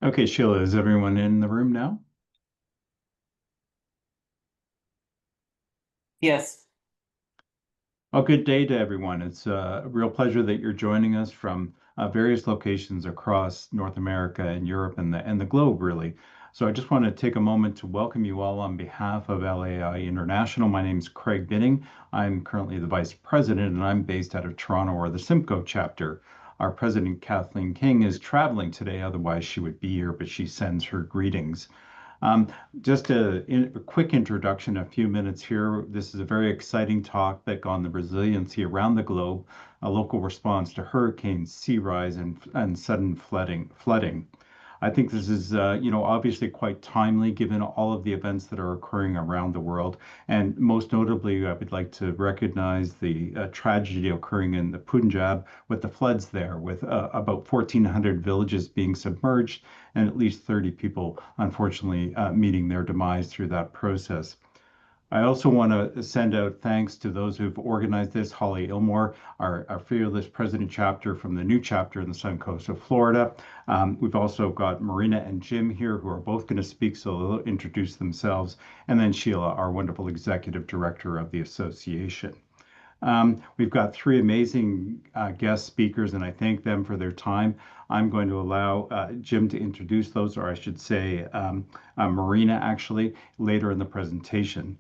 Okay, Sheila, is everyone in the room now? Yes. Well, good day to everyone. It's a real pleasure that you're joining us from various locations across North America and Europe and the globe, really. So I just want to take a moment to welcome you all on behalf of LAI International. My name is Craig Binning. I'm currently the Vice President, and I'm based out of Toronto or the Simcoe chapter. Our President, Kathleen King, is traveling today, otherwise she would be here, but she sends her greetings. Um, just a quick introduction, a few minutes here. This is a very exciting topic on the resiliency around the globe, a local response to hurricanes, sea rise, and sudden flooding. I think this is, obviously quite timely given all of the events that are occurring around the world. And most notably, I would like to recognize the tragedy occurring in the Punjab with the floods there, with about 1,400 villages being submerged and at least 30 people, unfortunately, meeting their demise through that process. I also want to send out thanks to those who've organized this. Holly Ilmore, our fearless president chapter from the new chapter in the Sun Coast of Florida. We've also got Marina and Jim here who are both going to speak, so they'll introduce themselves. And then Sheila, our wonderful executive director of the association. We've got three amazing guest speakers, and I thank them for their time. I'm going to allow Jim to introduce those, or I should say, Marina actually, later in the presentation.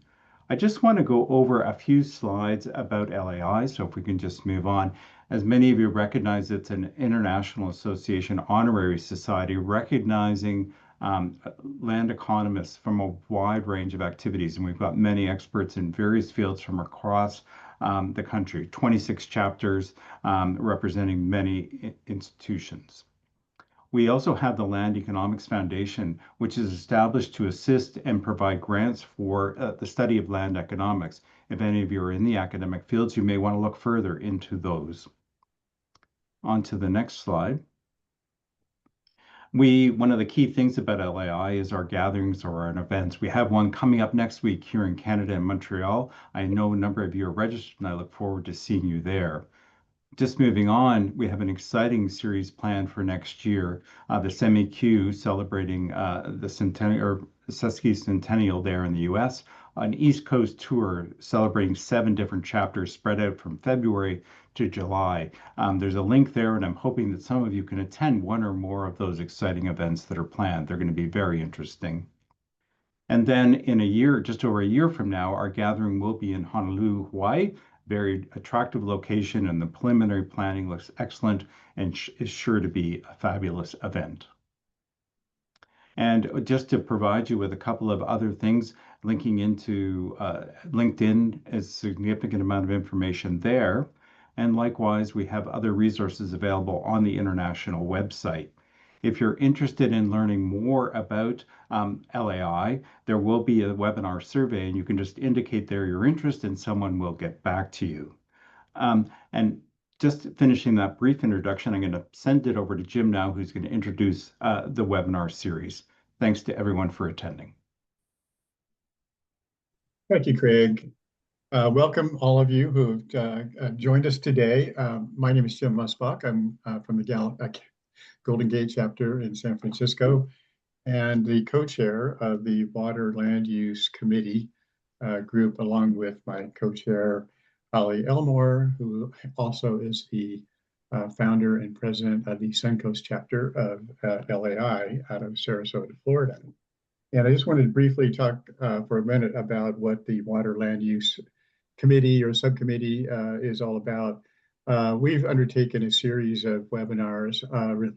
I just want to go over a few slides about LAI, so if we can just move on. As many of you recognize, it's an international association honorary society recognizing land economists from a wide range of activities. And we've got many experts in various fields from across the country, 26 chapters representing many institutions. We also have the Land Economics Foundation, which is established to assist and provide grants for the study of land economics. If any of you are in the academic fields, you may want to look further into those. On to the next slide. One of the key things about LAI is our gatherings or our events. We have one coming up next week here in Canada in Montreal. I know a number of you are registered and I look forward to seeing you there. Just moving on, we have an exciting series planned for next year. The SemiQ celebrating the centennial or sesquicentennial there in the US, an East Coast tour celebrating 7 different chapters spread out from February to July. There's a link there, and I'm hoping that some of you can attend one or more of those exciting events that are planned. They're going to be very interesting. And then in a year, just over a year from now, our gathering will be in Honolulu, Hawaii. Very attractive location, and the preliminary planning looks excellent and is sure to be a fabulous event. And just to provide you with a couple of other things, linking into LinkedIn is a significant amount of information there. And likewise, we have other resources available on the international website. If you're interested in learning more about LAI, there will be a webinar survey, and you can just indicate there your interest, and someone will get back to you. And just finishing that brief introduction, I'm going to send it over to Jim now, who's going to introduce the webinar series. Thanks to everyone for attending. Thank you, Craig. Welcome all of you who have joined us today. My name is Jim Musbach. I'm from the Golden Gate chapter in San Francisco and the co-chair of the Water Land Use Committee group, along with my co-chair, Holly Elmore, who also is the founder and president of the Suncoast chapter of LAI out of Sarasota, Florida. And I just wanted to briefly talk for a minute about what the Water Land Use Committee or Subcommittee is all about. We've undertaken a series of webinars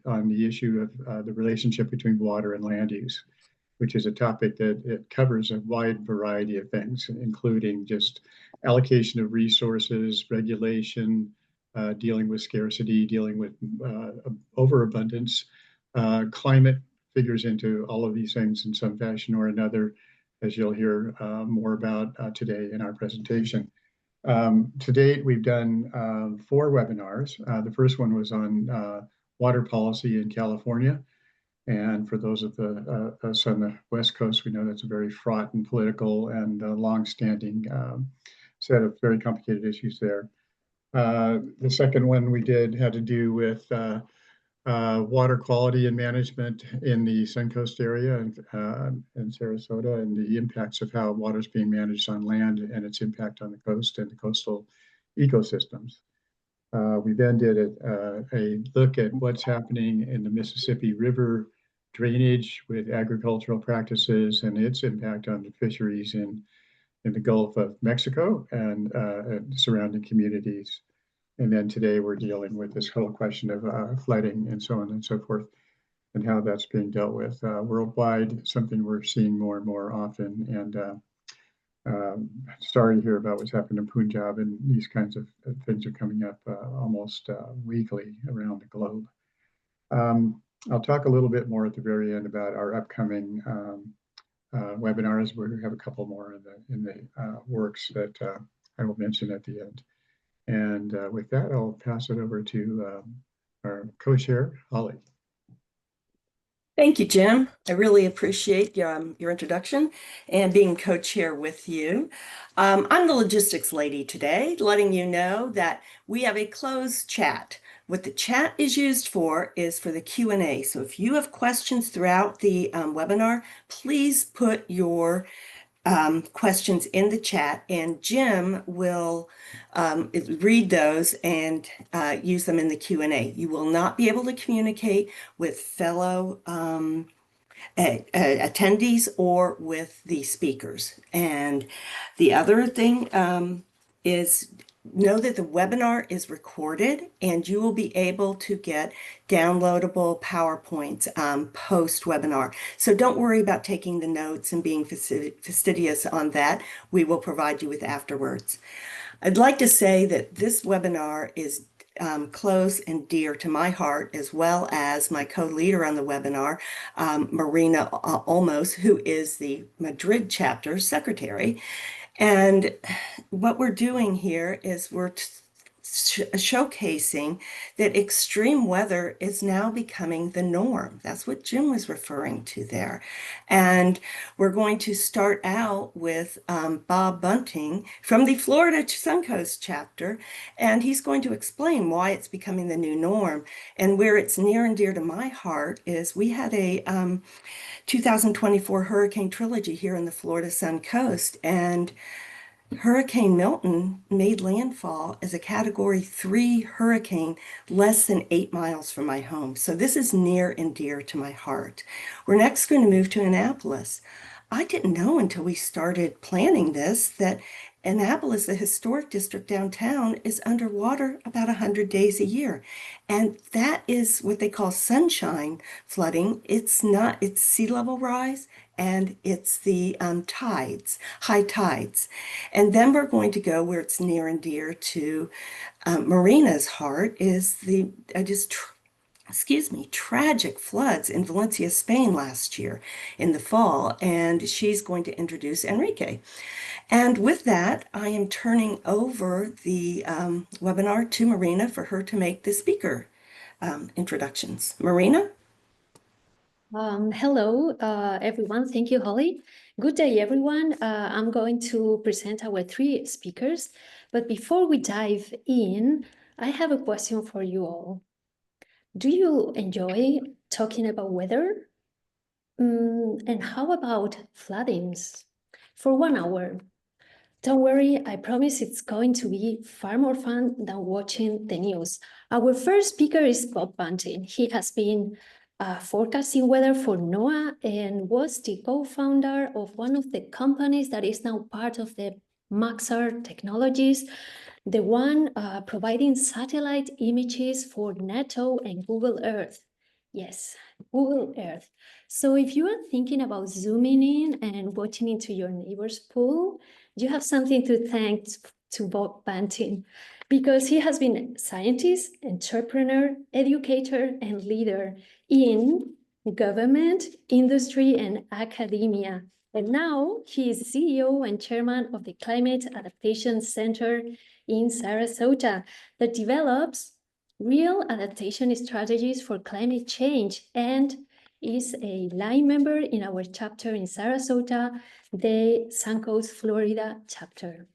on the issue of the relationship between water and land use, which is a topic that it covers a wide variety of things, including just allocation of resources, regulation, dealing with scarcity, dealing with overabundance, climate figures into all of these things in some fashion or another, as you'll hear more about today in our presentation. To date, we've done 4 webinars. The first one was on water policy in California. And for those of us on the West Coast, we know that's a very fraught and political and long-standing set of very complicated issues there. The second one we did had to do with water quality and management in the Suncoast area and Sarasota, and the impacts of how water is being managed on land and its impact on the coast and the coastal ecosystems. We then did a look at what's happening in the Mississippi River drainage with agricultural practices and its impact on the fisheries in the Gulf of Mexico and surrounding communities. And then today we're dealing with this whole question of flooding and so on and so forth, and how that's being dealt with worldwide, something we're seeing more and more often. And sorry to hear about what's happened in Punjab, and these kinds of things are coming up almost weekly around the globe. I'll talk a little bit more at the very end about our upcoming webinars. We have a couple more in the works that I will mention at the end. And with that, I'll pass it over to our co-chair, Holly. Thank you, Jim. I really appreciate your introduction and being co-chair with you. I'm the logistics lady today, letting you know that we have a closed chat. What the chat is used for is for the Q&A. So if you have questions throughout the webinar, please put your questions in the chat, and Jim will read those and use them in the Q&A. You will not be able to communicate with fellow attendees or with the speakers. And the other thing is know that the webinar is recorded and you will be able to get downloadable PowerPoints post-webinar. So don't worry about taking the notes and being fastidious on that. We will provide you with afterwards. I'd like to say that this webinar is close and dear to my heart, as well as my co-leader on the webinar, Marina Olmos, who is the Madrid chapter secretary. And what we're doing here is we're showcasing that extreme weather is now becoming the norm. That's what Jim was referring to there. And we're going to start out with Bob Bunting from the Florida Suncoast chapter, and he's going to explain why it's becoming the new norm. And where it's near and dear to my heart is we had a 2024 hurricane trilogy here in the Florida Suncoast, and Hurricane Milton made landfall as a Category 3 hurricane less than 8 miles from my home. So this is near and dear to my heart. We're next going to move to Annapolis. I didn't know until we started planning this that Annapolis, the historic district downtown, is underwater about 100 days a year. And that is what they call sunshine flooding. It's not, it's sea level rise, and it's the tides, high tides. And then we're going to go where it's near and dear to Marina's heart is the tragic floods in Valencia, Spain last year in the fall. And she's going to introduce Enrique. And with that, I am turning over the webinar to Marina for her to make the speaker introductions. Marina? Hello, everyone. Thank you, Holly. Good day, everyone. I'm going to present our 3 speakers. But before we dive in, I have a question for you all. Do you enjoy talking about weather? And how about floodings? For 1 hour. Don't worry, I promise it's going to be far more fun than watching the news. Our first speaker is Bob Bunting. He has been forecasting weather for NOAA and was the co-founder of one of the companies that is now part of the Maxar Technologies, the one providing satellite images for NATO and Google Earth. Yes, Google Earth. So if you are thinking about zooming in and watching into your neighbor's pool, you have something to thank to Bob Bunting, because he has been a scientist, entrepreneur, educator, and leader in government, industry, and academia. And now he is CEO and chairman of the Climate Adaptation Center in Sarasota that develops real adaptation strategies for climate change, and is a line member in our chapter in Sarasota, the Suncoast, Florida chapter.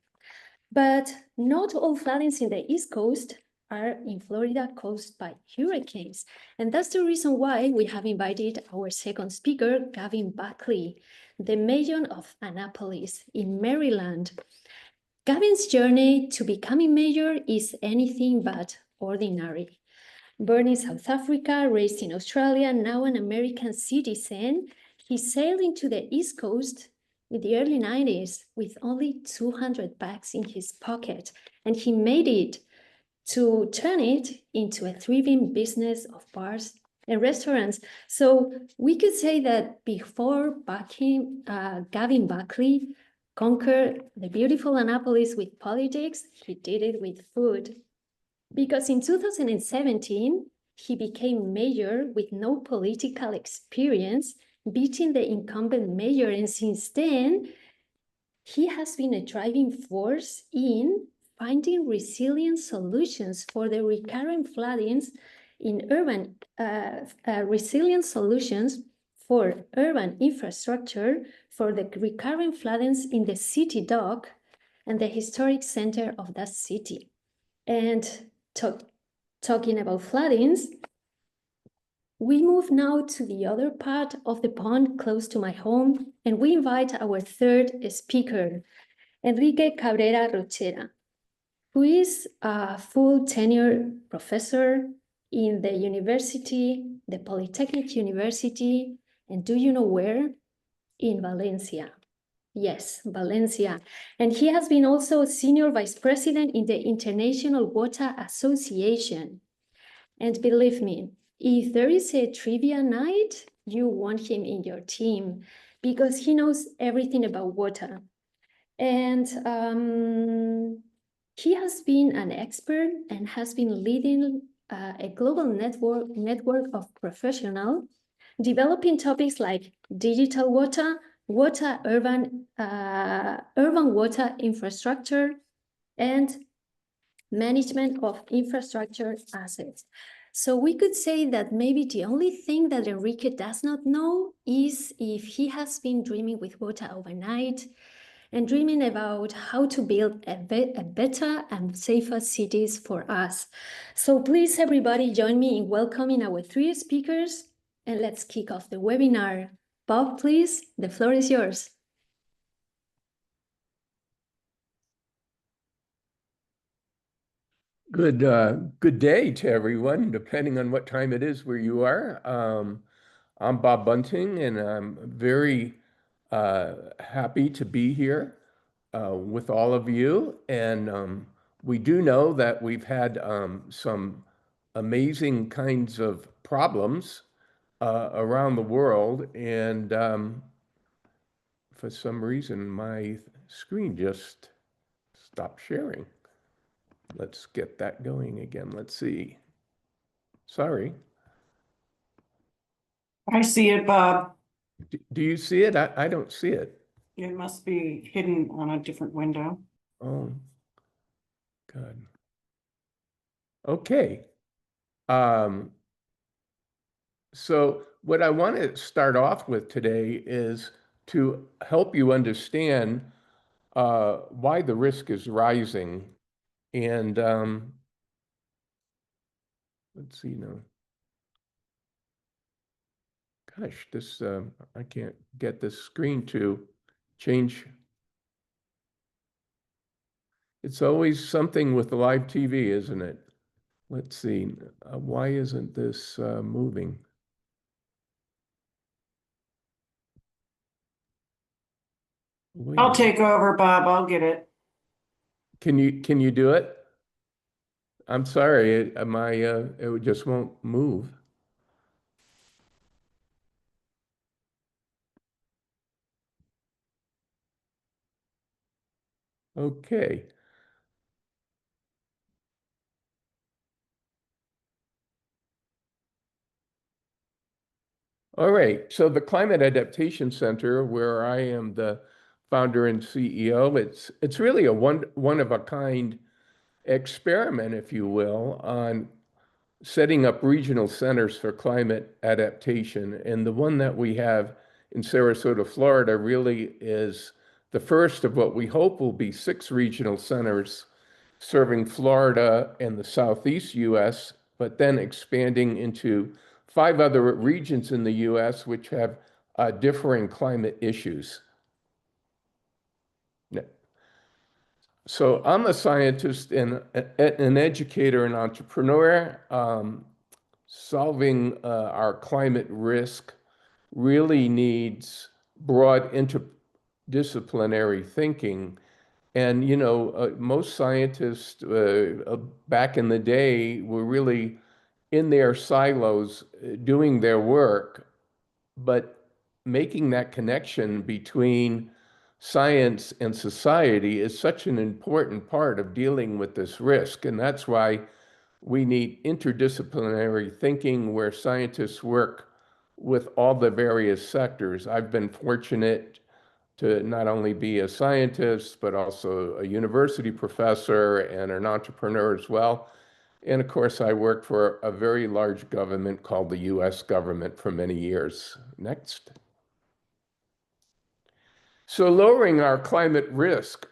But not all floodings in the East Coast are in Florida caused by hurricanes. And that's the reason why we have invited our second speaker, Gavin Buckley, the mayor of Annapolis in Maryland. Gavin's journey to becoming mayor is anything but ordinary. Born in South Africa, raised in Australia, now an American citizen, he sailed into the East Coast in the early 90s with only 200 bucks in his pocket, and he made it to turn it into a thriving business of bars and restaurants. So we could say that before Gavin Buckley conquered the beautiful Annapolis with politics, he did it with food. Because in 2017, he became mayor with no political experience, beating the incumbent mayor. And since then, he has been a driving force in finding resilient solutions for the recurrent floodings in resilient solutions for urban infrastructure for the recurrent floodings in the city dock and the historic center of that city. And talking about floodings, we move now to the other part of the pond close to my home, and we invite our third speaker, Enrique Cabrera Rochera, who is a full tenure professor in the university, the Polytechnic University, and do you know where? In Valencia. Yes, Valencia. And he has been also senior vice president in the International Water Association. And believe me, if there is a trivia night, you want him in your team because he knows everything about water. And he has been an expert and has been leading a global network of professionals developing topics like digital water, urban water infrastructure, and management of infrastructure assets. So we could say that maybe the only thing that Enrique does not know is if he has been dreaming with water overnight and dreaming about how to build a better and safer cities for us. So please, everybody, join me in welcoming our three speakers, and let's kick off the webinar. Bob, please, the floor is yours. Good day to everyone, depending on what time it is where you are. I'm Bob Bunting, and I'm very happy to be here with all of you. And we do know that we've had some amazing kinds of problems around the world, and for some reason, my screen just stopped sharing. Let's get that going again. Let's see. Sorry. I see it, Bob. Do you see it? I don't see it. It must be hidden on a different window. Oh, God. Okay. Um, so what I want to start off with today is to help you understand why the risk is rising. And let's see now. Gosh, this I can't get this screen to change. It's always something with live TV, isn't it? Let's see. Why isn't this moving? Wait a I'll minute. take over, Bob. I'll get it. Can you do it? I'm sorry, it just won't move. Okay. All right. So the Climate Adaptation Center, where I am the founder and CEO, it's really a one of a kind experiment, if you will, on setting up regional centers for climate adaptation. And the one that we have in Sarasota, Florida, really is the first of what we hope will be 6 regional centers serving Florida and the Southeast US, but then expanding into 5 other regions in the US which have differing climate issues. So I'm a scientist and an educator and entrepreneur. Solving our climate risk really needs broad interdisciplinary thinking. And, most scientists back in the day were really in their silos doing their work, but making that connection between science and society is such an important part of dealing with this risk. And that's why we need interdisciplinary thinking where scientists work with all the various sectors. I've been fortunate to not only be a scientist, but also a university professor and an entrepreneur as well. And of course, I worked for a very large government called the US government for many years. Next. So lowering our climate risk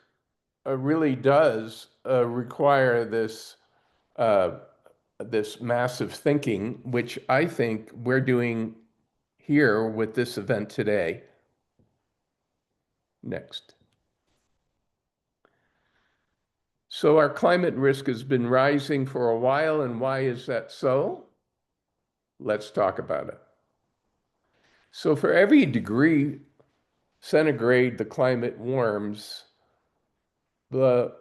really does require uh, this massive thinking, which I think we're doing here with this event today. Next. So our climate risk has been rising for a while, and why is that so? Let's talk about it. So for every degree centigrade the climate warms, the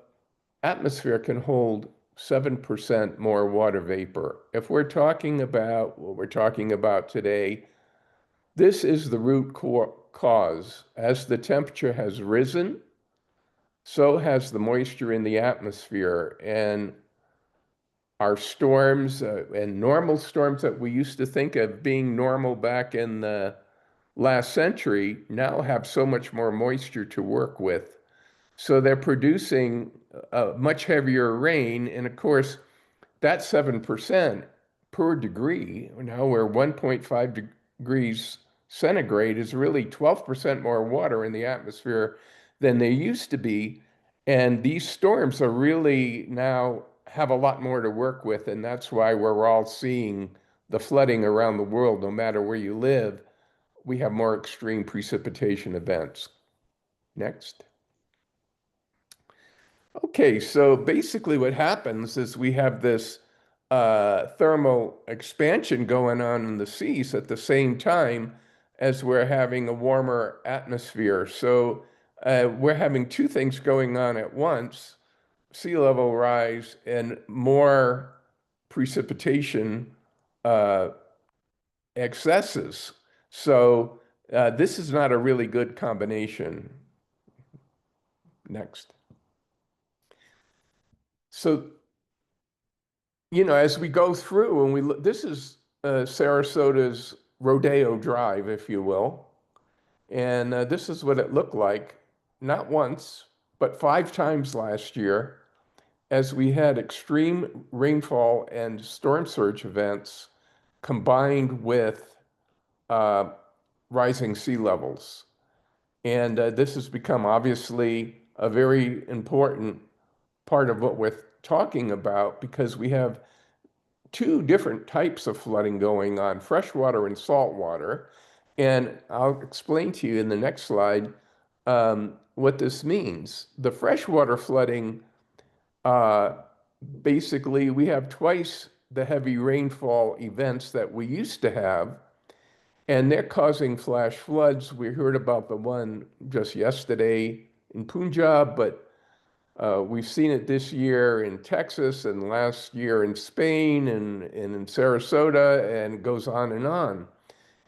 atmosphere can hold 7% more water vapor. If we're talking about what we're talking about today, this is the root cause. As the temperature has risen, so has the moisture in the atmosphere. And our storms and normal storms that we used to think of being normal back in the last century now have so much more moisture to work with. So they're producing much heavier rain. And of course, that 7% per degree, now we're 1.5 degrees centigrade, is really 12% more water in the atmosphere than there used to be. And these storms are really now have a lot more to work with. And that's why we're all seeing the flooding around the world, no matter where you live. We have more extreme precipitation events. Next. Okay, so basically what happens is we have this thermal expansion going on in the seas at the same time as we're having a warmer atmosphere. So we're having two things going on at once: sea level rise and more precipitation uh, excesses. So this is not a really good combination. Next. So, as we go through and we look, this is Sarasota's Rodeo Drive, if you will. And this is what it looked like, not once, but 5 times last year, as we had extreme rainfall and storm surge events combined with uh, rising sea levels. And this has become obviously a very important part of what we're talking about, because we have two different types of flooding going on: freshwater and saltwater. And I'll explain to you in the next slide what this means. The freshwater flooding, uh, basically, we have twice the heavy rainfall events that we used to have, and they're causing flash floods. We heard about the one just yesterday in Punjab, but we've seen it this year in Texas and last year in Spain and in Sarasota, and it goes on and on.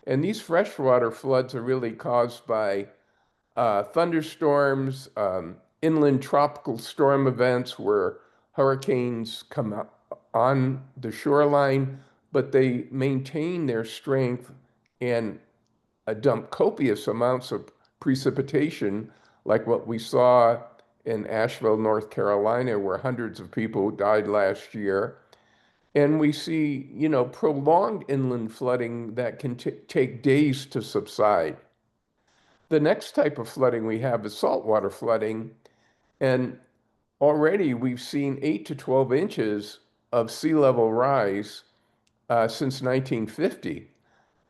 And these freshwater floods are really caused by thunderstorms, inland tropical storm events where hurricanes come on the shoreline, but they maintain their strength and dump copious amounts of precipitation, like what we saw in Asheville, North Carolina, where hundreds of people died last year. And we see, prolonged inland flooding that can take days to subside. The next type of flooding we have is saltwater flooding. And already we've seen 8 to 12 inches of sea level rise since 1950.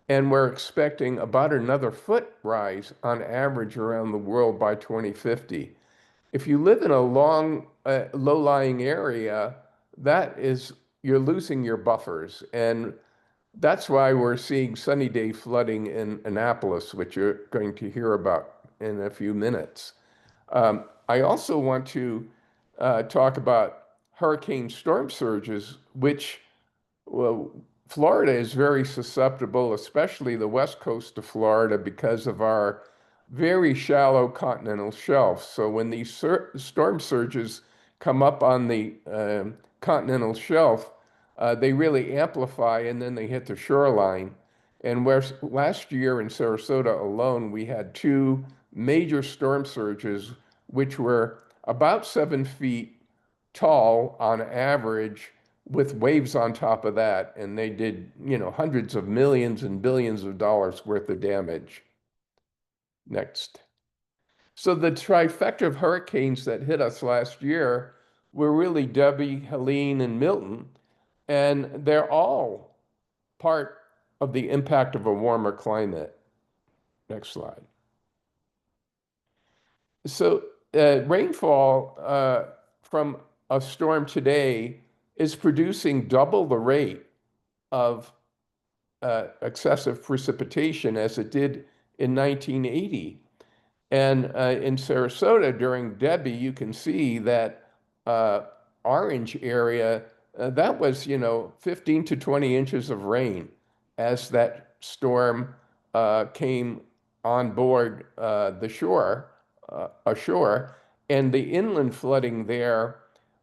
And we're expecting about another foot rise on average around the world by 2050. If you live in a low-lying area, you're losing your buffers. And that's why we're seeing sunny day flooding in Annapolis, which you're going to hear about in a few minutes. I also want to talk about hurricane storm surges, which, well, Florida is very susceptible, especially the west coast of Florida, because of our very shallow continental shelf. So when these storm surges come up on the continental shelf, they really amplify and then they hit the shoreline. And where last year in Sarasota alone, we had two major storm surges, which were about 7 feet tall on average, with waves on top of that. And they did, hundreds of millions and billions of dollars worth of damage. Next. So the trifecta of hurricanes that hit us last year were really Debbie, Helene, and Milton. And they're all part of the impact of a warmer climate. Next slide. So rainfall from a storm today is producing double the rate of excessive precipitation as it did in 1980. And in Sarasota during Debbie, you can see that orange area, that was, 15 to 20 inches of rain as that storm came on board ashore. And the inland flooding there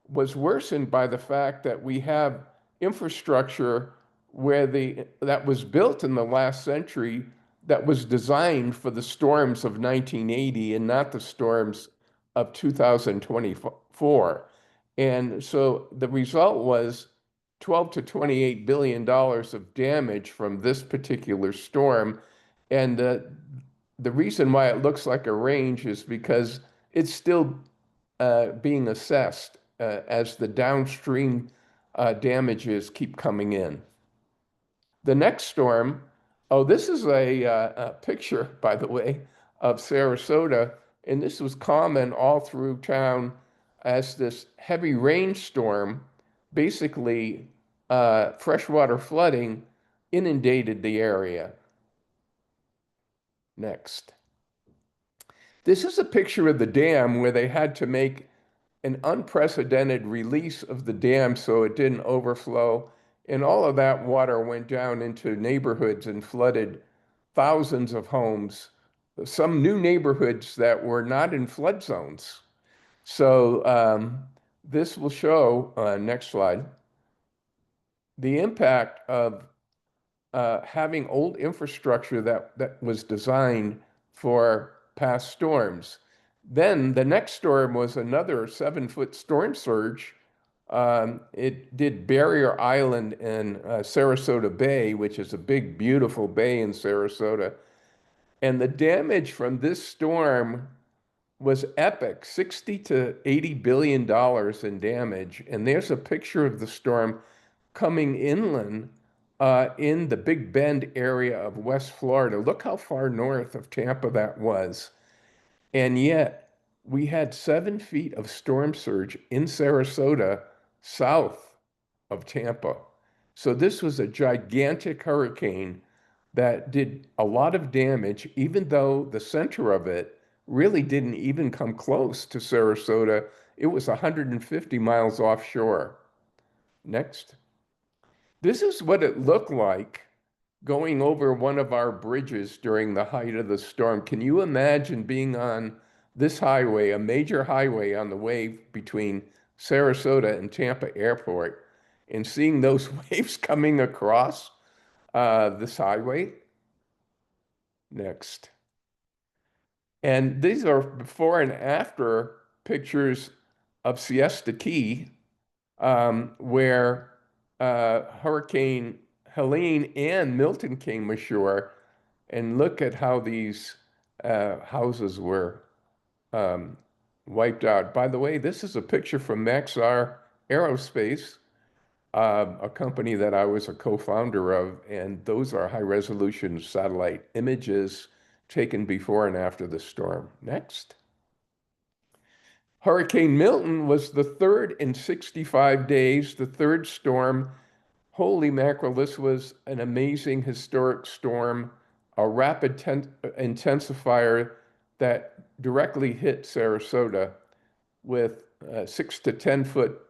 was worsened by the fact that we have infrastructure that was built in the last century that was designed for the storms of 1980 and not the storms of 2024. And so the result was 12 to 28 billion dollars of damage from this particular storm. And the reason why it looks like a range is because it's still being assessed as the downstream damages keep coming in. The next storm, oh, this is a picture, by the way, of Sarasota, and this was common all through town as this heavy rainstorm, basically freshwater flooding, inundated the area. Next. This is a picture of the dam where they had to make an unprecedented release of the dam so it didn't overflow. And all of that water went down into neighborhoods and flooded thousands of homes, some new neighborhoods that were not in flood zones. So this will show, next slide, the impact of having old infrastructure that was designed for past storms. Then the next storm was another 7-foot storm surge. It did Barrier Island and Sarasota Bay, which is a big, beautiful bay in Sarasota. And the damage from this storm was epic, 60 to 80 billion dollars in damage. And there's a picture of the storm coming inland in the Big Bend area of West Florida. Look how far north of Tampa that was. And yet we had 7 feet of storm surge in Sarasota, south of Tampa. So this was a gigantic hurricane that did a lot of damage, even though the center of it really didn't even come close to Sarasota. It was 150 miles offshore. Next. This is what it looked like going over one of our bridges during the height of the storm. Can you imagine being on this highway, a major highway on the way between Sarasota and Tampa Airport, and seeing those waves coming across this highway? Next. And these are before and after pictures of Siesta Key, where Hurricane Helene and Milton came ashore. And look at how these houses were wiped out. By the way, this is a picture from Maxar Aerospace, a company that I was a co-founder of, and those are high-resolution satellite images taken before and after the storm. Next. Hurricane Milton was the third in 65 days, the third storm. Holy mackerel, this was an amazing historic storm, a rapid intensifier that directly hit Sarasota with 6 to 10 foot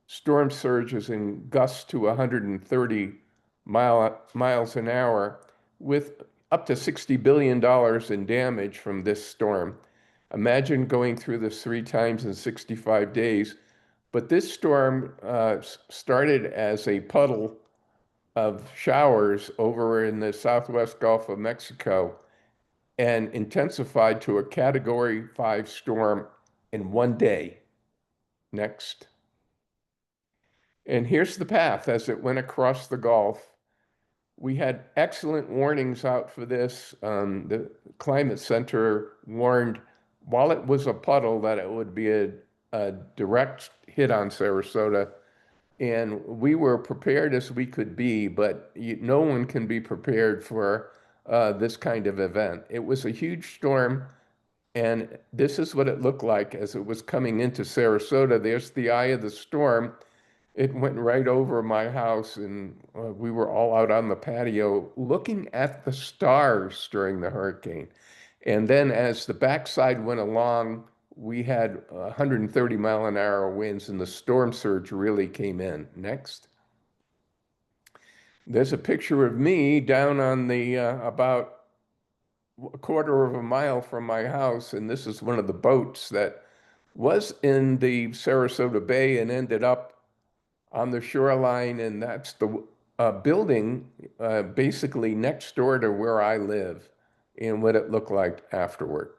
storm surges and gusts to 130 miles an hour, with up to $60 billion in damage from this storm. Imagine going through this 3 times in 65 days. But this storm started as a puddle of showers over in the southwest Gulf of Mexico and intensified to a Category 5 storm in 1 day. Next. And here's the path as it went across the Gulf. We had excellent warnings out for this. The Climate Center warned, while it was a puddle, that it would be a direct hit on Sarasota. And we were prepared as we could be, but no one can be prepared for this kind of event. It was a huge storm, and this is what it looked like as it was coming into Sarasota. There's the eye of the storm. It went right over my house, and we were all out on the patio looking at the stars during the hurricane. And then as the backside went along, we had 130-mile-an-hour winds, and the storm surge really came in. Next. There's a picture of me down on the about a quarter of a mile from my house, and this is one of the boats that was in the Sarasota Bay and ended up on the shoreline, and that's the building basically next door to where I live and what it looked like afterward.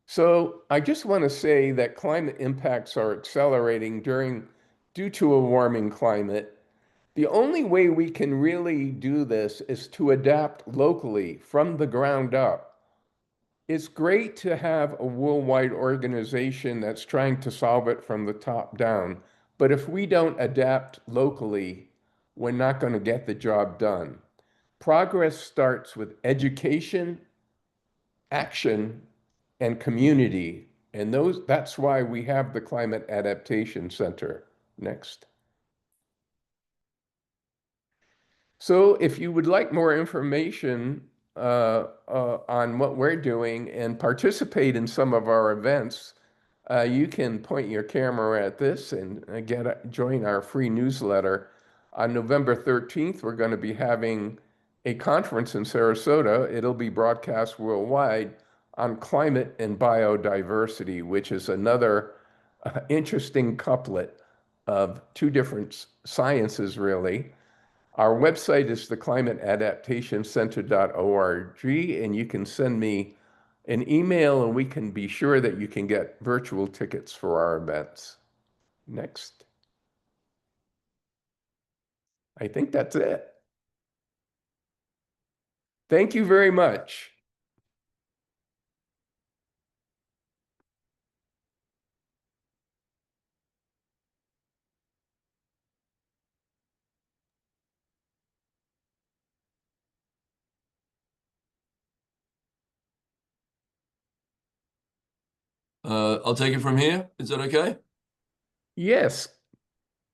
So I just want to say that climate impacts are accelerating due to a warming climate. The only way we can really do this is to adapt locally from the ground up. It's great to have a worldwide organization that's trying to solve it from the top down, but if we don't adapt locally, we're not going to get the job done. Progress starts with education, action, and community, and that's why we have the Climate Adaptation Center. Next. So if you would like more information on what we're doing and participate in some of our events, you can point your camera at this and join our free newsletter. On November 13th, we're going to be having a conference in Sarasota. It'll be broadcast worldwide on climate and biodiversity, which is another interesting couplet of 2 different sciences, really. Our website is theclimateadaptationcenter.org, and you can send me an email and we can be sure that you can get virtual tickets for our events. Next. I think that's it. Thank you very much. I'll take it from here. Is that okay? Yes.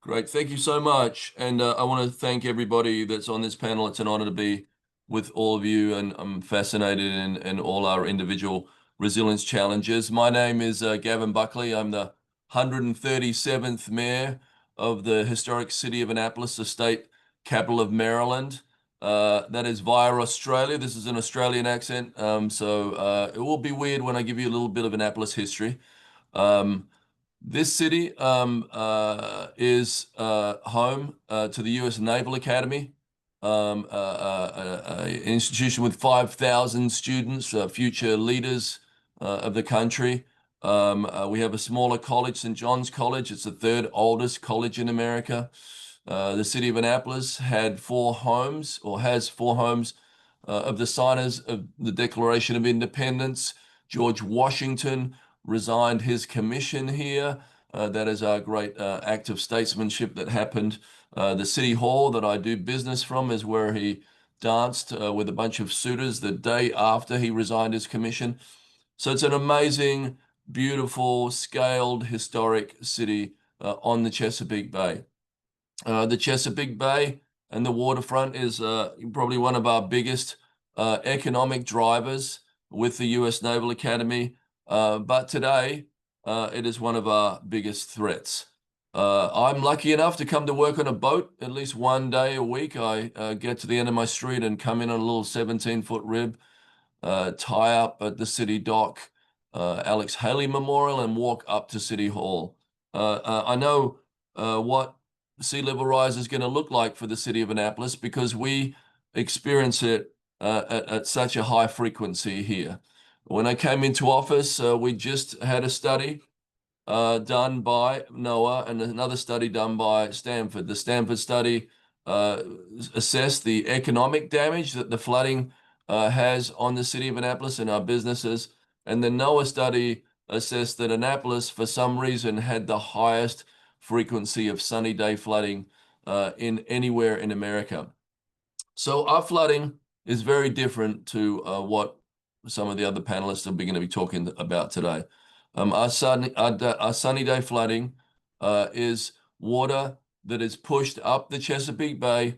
Great. Thank you so much. And I want to thank everybody that's on this panel. It's an honor to be with all of you, and I'm fascinated in all our individual resilience challenges. My name is Gavin Buckley. I'm the 137th mayor of the historic city of Annapolis, the state capital of Maryland. That is via Australia. This is an Australian accent, so it will be weird when I give you a little bit of Annapolis history. This city is home to the U.S. Naval Academy, an institution with 5,000 students, future leaders of the country. We have a smaller college, St. John's College. It's the 3rd oldest college in America. The city of Annapolis had 4 homes, or has 4 homes, of the signers of the Declaration of Independence. George Washington resigned his commission here. That is our great act of statesmanship that happened. The city hall that I do business from is where he danced with a bunch of suitors the day after he resigned his commission. So it's an amazing, beautiful, scaled, historic city on the Chesapeake Bay. The Chesapeake Bay and the waterfront is probably one of our biggest economic drivers with the U.S. Naval Academy. But today, it is one of our biggest threats. I'm lucky enough to come to work on a boat at least one day a week. I get to the end of my street and come in on a little 17-foot rib, tie up at the city dock, Alex Haley Memorial, and walk up to City Hall. I know what sea level rise is going to look like for the city of Annapolis because we experience it at such a high frequency here. When I came into office, we just had a study done by NOAA and another study done by Stanford. The Stanford study assessed the economic damage that the flooding has on the city of Annapolis and our businesses. And the NOAA study assessed that Annapolis, for some reason, had the highest frequency of sunny day flooding in anywhere in America. So our flooding is very different to what some of the other panelists are going to be talking about today. Our sunny day flooding is water that is pushed up the Chesapeake Bay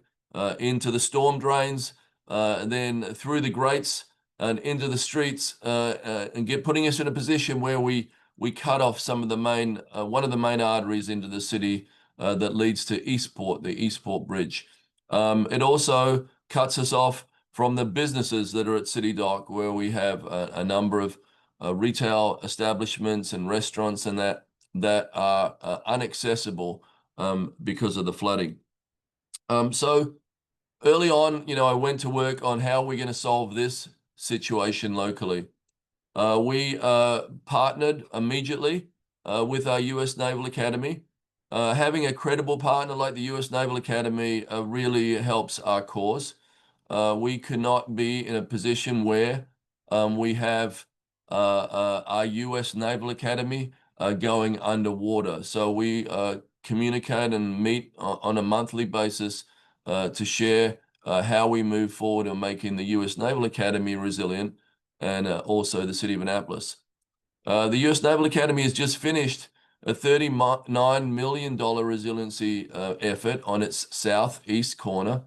into the storm drains, then through the grates and into the streets, and putting us in a position where we cut off some of the main one of the main arteries into the city that leads to Eastport, the Eastport Bridge. It also cuts us off from the businesses that are at City Dock, where we have a number of retail establishments and restaurants and that are inaccessible because of the flooding. So early on, I went to work on how we're going to solve this situation locally. We partnered immediately with our U.S. Naval Academy. Having a credible partner like the U.S. Naval Academy really helps our cause. We cannot be in a position where we have our U.S. Naval Academy going underwater. So we communicate and meet on a monthly basis to share how we move forward in making the U.S. Naval Academy resilient and also the city of Annapolis. The U.S. Naval Academy has just finished a $39 million resiliency effort on its southeast corner.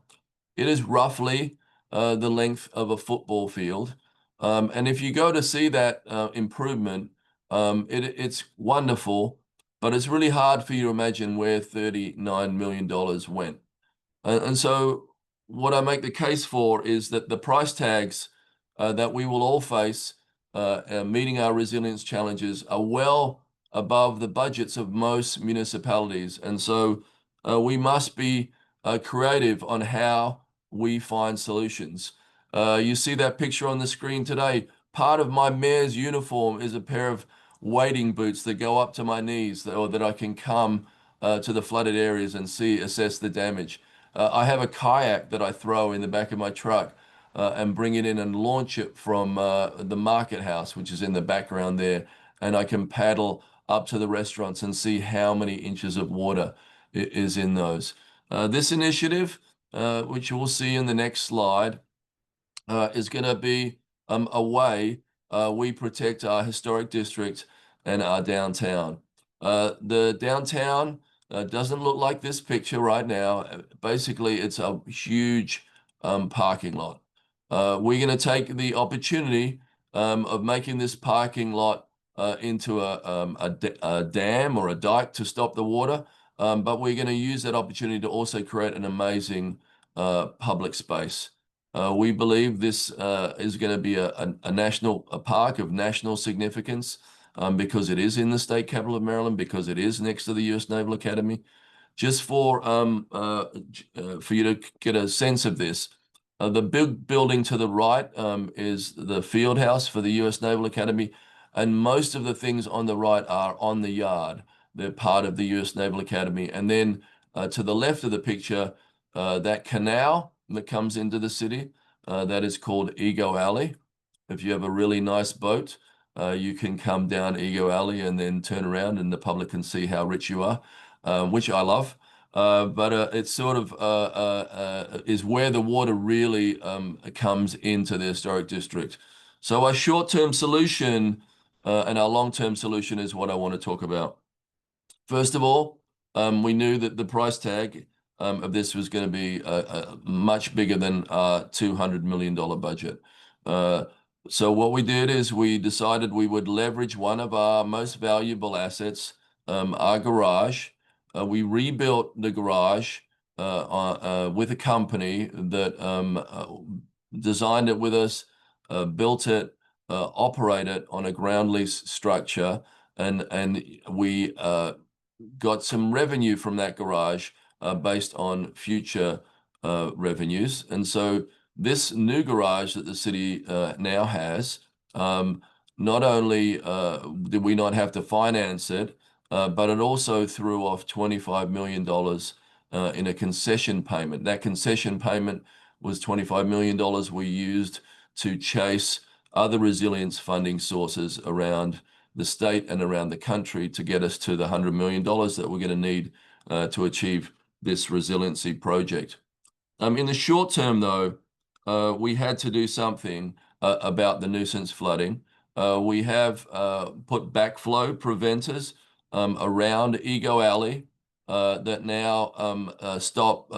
It is roughly the length of a football field. And if you go to see that improvement, it's wonderful, but it's really hard for you to imagine where $39 million went. And so what I make the case for is that the price tags that we will all face meeting our resilience challenges are well above the budgets of most municipalities. And so we must be creative on how we find solutions. You see that picture on the screen today. Part of my mayor's uniform is a pair of wading boots that go up to my knees, or that I can come to the flooded areas and assess the damage. I have a kayak that I throw in the back of my truck and bring it in and launch it from the market house, which is in the background there. And I can paddle up to the restaurants and see how many inches of water is in those. This initiative, which you will see in the next slide, is going to be a way we protect our historic district and our downtown. The downtown doesn't look like this picture right now. Basically, it's a huge parking lot. We're going to take the opportunity of making this parking lot into a dam or a dike to stop the water, but we're going to use that opportunity to also create an amazing public space. We believe this is going to be a national park of national significance because it is in the state capital of Maryland, because it is next to the U.S. Naval Academy. Just for you to get a sense of this, the big building to the right is the field house for the U.S. Naval Academy, and most of the things on the right are on the yard. They're part of the U.S. Naval Academy. And then to the left of the picture, that canal that comes into the city, that is called Ego Alley. If you have a really nice boat, you can come down Ego Alley and then turn around and the public can see how rich you are, which I love. But it's sort of is where the water really comes into the historic district. So our short-term solution and our long-term solution is what I want to talk about. First of all, we knew that the price tag of this was going to be much bigger than our $200 million budget. So what we did is we decided we would leverage one of our most valuable assets, our garage. We rebuilt the garage with a company that designed it with us, built it, operate it on a ground lease structure, and we got some revenue from that garage based on future revenues. And so this new garage that the city now has, not only did we not have to finance it, but it also threw off $25 million in a concession payment. That concession payment was $25 million we used to chase other resilience funding sources around the state and around the country to get us to the $100 million that we're going to need to achieve this resiliency project. In the short term, though, we had to do something about the nuisance flooding. We have put backflow preventers around Ego Alley that now stop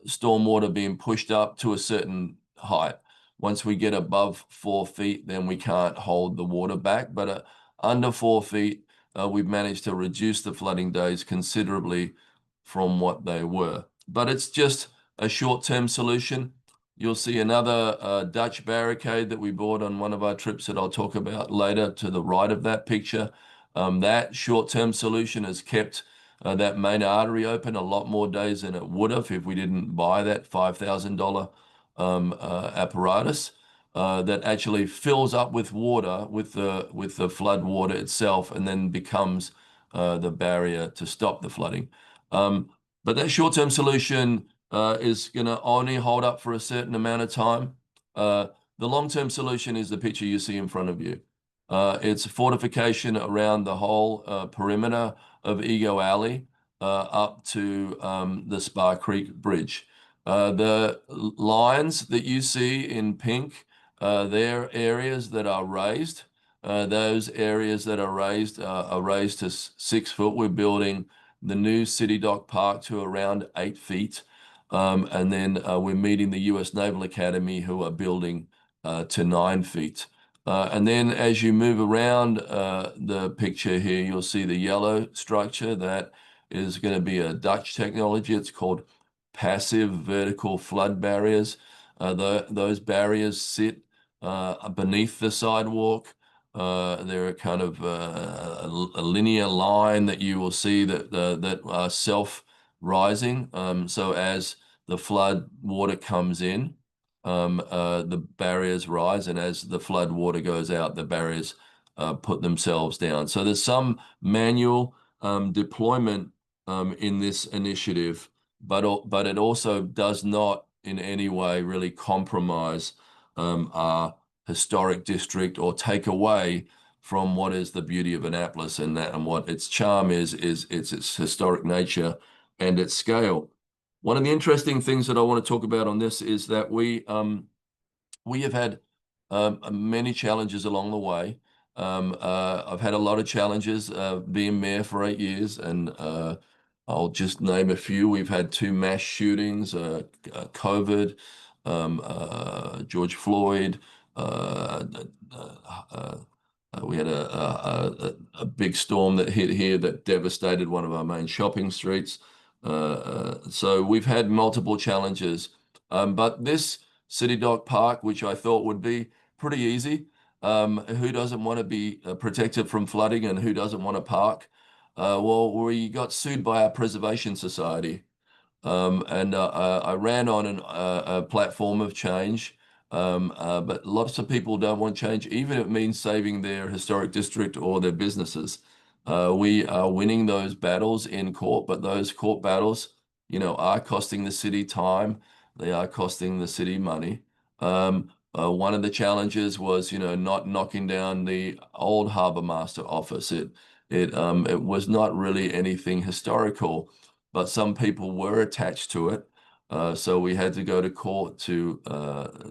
stormwater being pushed up to a certain height. Once we get above 4 feet, then we can't hold the water back. But under 4 feet, we've managed to reduce the flooding days considerably from what they were. But it's just a short-term solution. You'll see another Dutch barricade that we bought on one of our trips that I'll talk about later to the right of that picture. That short-term solution has kept that main artery open a lot more days than it would have if we didn't buy that $5,000 apparatus that actually fills up with water with the flood water itself and then becomes the barrier to stop the flooding. But that short-term solution is going to only hold up for a certain amount of time. The long-term solution is the picture you see in front of you. It's a fortification around the whole perimeter of Ego Alley up to the Spa Creek Bridge. The lines that you see in pink, they're areas that are raised. Those areas that are raised to 6 foot. We're building the new City Dock Park to around 8 feet. And then we're meeting the US Naval Academy, who are building to 9 feet. And then as you move around the picture here, you'll see the yellow structure. That is going to be a Dutch technology. It's called passive vertical flood barriers. Those barriers sit beneath the sidewalk. They're kind of a linear line that you will see that are self-rising. So as the flood water comes in, the barriers rise, and as the flood water goes out, the barriers put themselves down. So there's some manual deployment in this initiative, but it also does not in any way really compromise our historic district or take away from what is the beauty of Annapolis and what its charm is its historic nature and its scale. One of the interesting things that I want to talk about on this is that we have had many challenges along the way. I've had a lot of challenges being mayor for 8 years, and I'll just name a few. We've had 2 mass shootings, COVID, George Floyd. We had a big storm that hit here that devastated one of our main shopping streets. So we've had multiple challenges. But this City Dock Park, which I thought would be pretty easy, who doesn't want to be protected from flooding and who doesn't want to park? Well, we got sued by our Preservation Society. And I ran on a platform of change, but lots of people don't want change, even if it means saving their historic district or their businesses. We are winning those battles in court, but those court battles, are costing the city time. They are costing the city money. One of the challenges was, not knocking down the old harbor master office. It was not really anything historical, but some people were attached to it. So we had to go to court to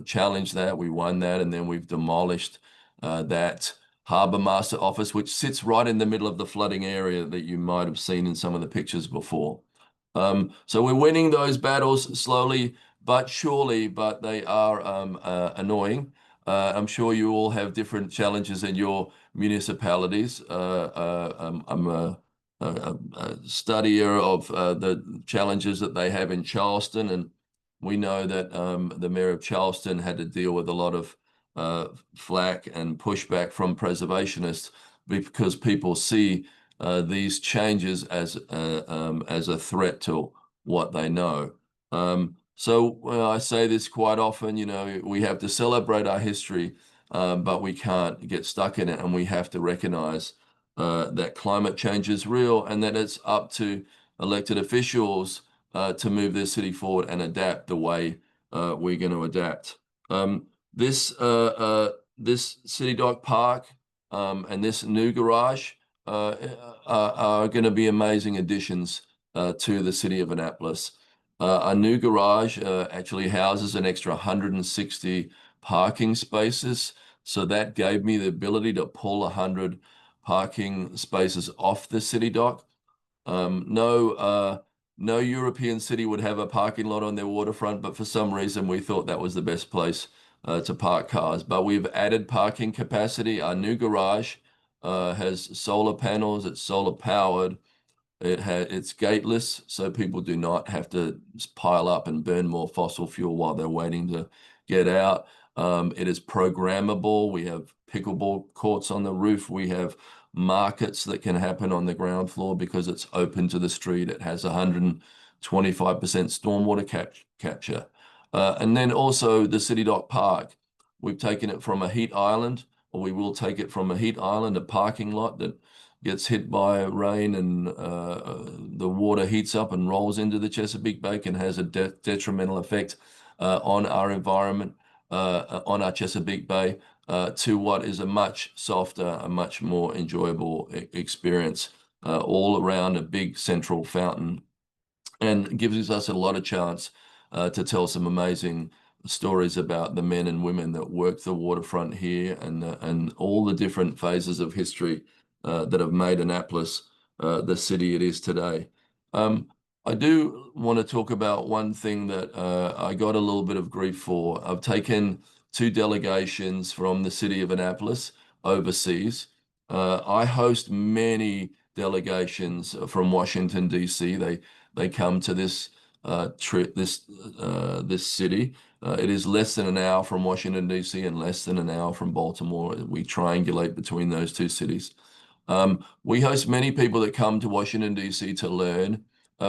challenge that. We won that, and then we've demolished that harbor master office, which sits right in the middle of the flooding area that you might have seen in some of the pictures before. So we're winning those battles slowly but surely, but they are annoying. I'm sure you all have different challenges in your municipalities. I'm a studier of the challenges that they have in Charleston, and we know that the mayor of Charleston had to deal with a lot of flack and pushback from preservationists because people see these changes as a threat to what they know. So I say this quite often, we have to celebrate our history, but we can't get stuck in it, and we have to recognize that climate change is real and that it's up to elected officials to move this city forward and adapt the way we're going to adapt. This City Dock Park and this new garage are going to be amazing additions to the city of Annapolis. Our new garage actually houses an extra 160 parking spaces. So that gave me the ability to pull 100 parking spaces off the city dock. No European city would have a parking lot on their waterfront, but for some reason we thought that was the best place to park cars. But we've added parking capacity. Our new garage has solar panels, it's solar powered. It's gateless, so people do not have to pile up and burn more fossil fuel while they're waiting to get out. It is programmable. We have pickleball courts on the roof. We have markets that can happen on the ground floor because it's open to the street. It has 125% stormwater capture. And then also the City Dock Park. We've taken it from a heat island, or we will take it from a heat island, a parking lot that gets hit by rain and the water heats up and rolls into the Chesapeake Bay and has a detrimental effect on our environment, on our Chesapeake Bay, to what is a much softer, a much more enjoyable experience all around a big central fountain, and gives us a lot of chance to tell some amazing stories about the men and women that work the waterfront here and all the different phases of history that have made Annapolis the city it is today. I do want to talk about one thing that I got a little bit of grief for. I've taken 2 delegations from the city of Annapolis overseas. I host many delegations from Washington, D.C. They come to this trip, this city. It is less than an hour from Washington, D.C. and less than an hour from Baltimore. We triangulate between those 2 cities. We host many people that come to Washington, D.C. to learn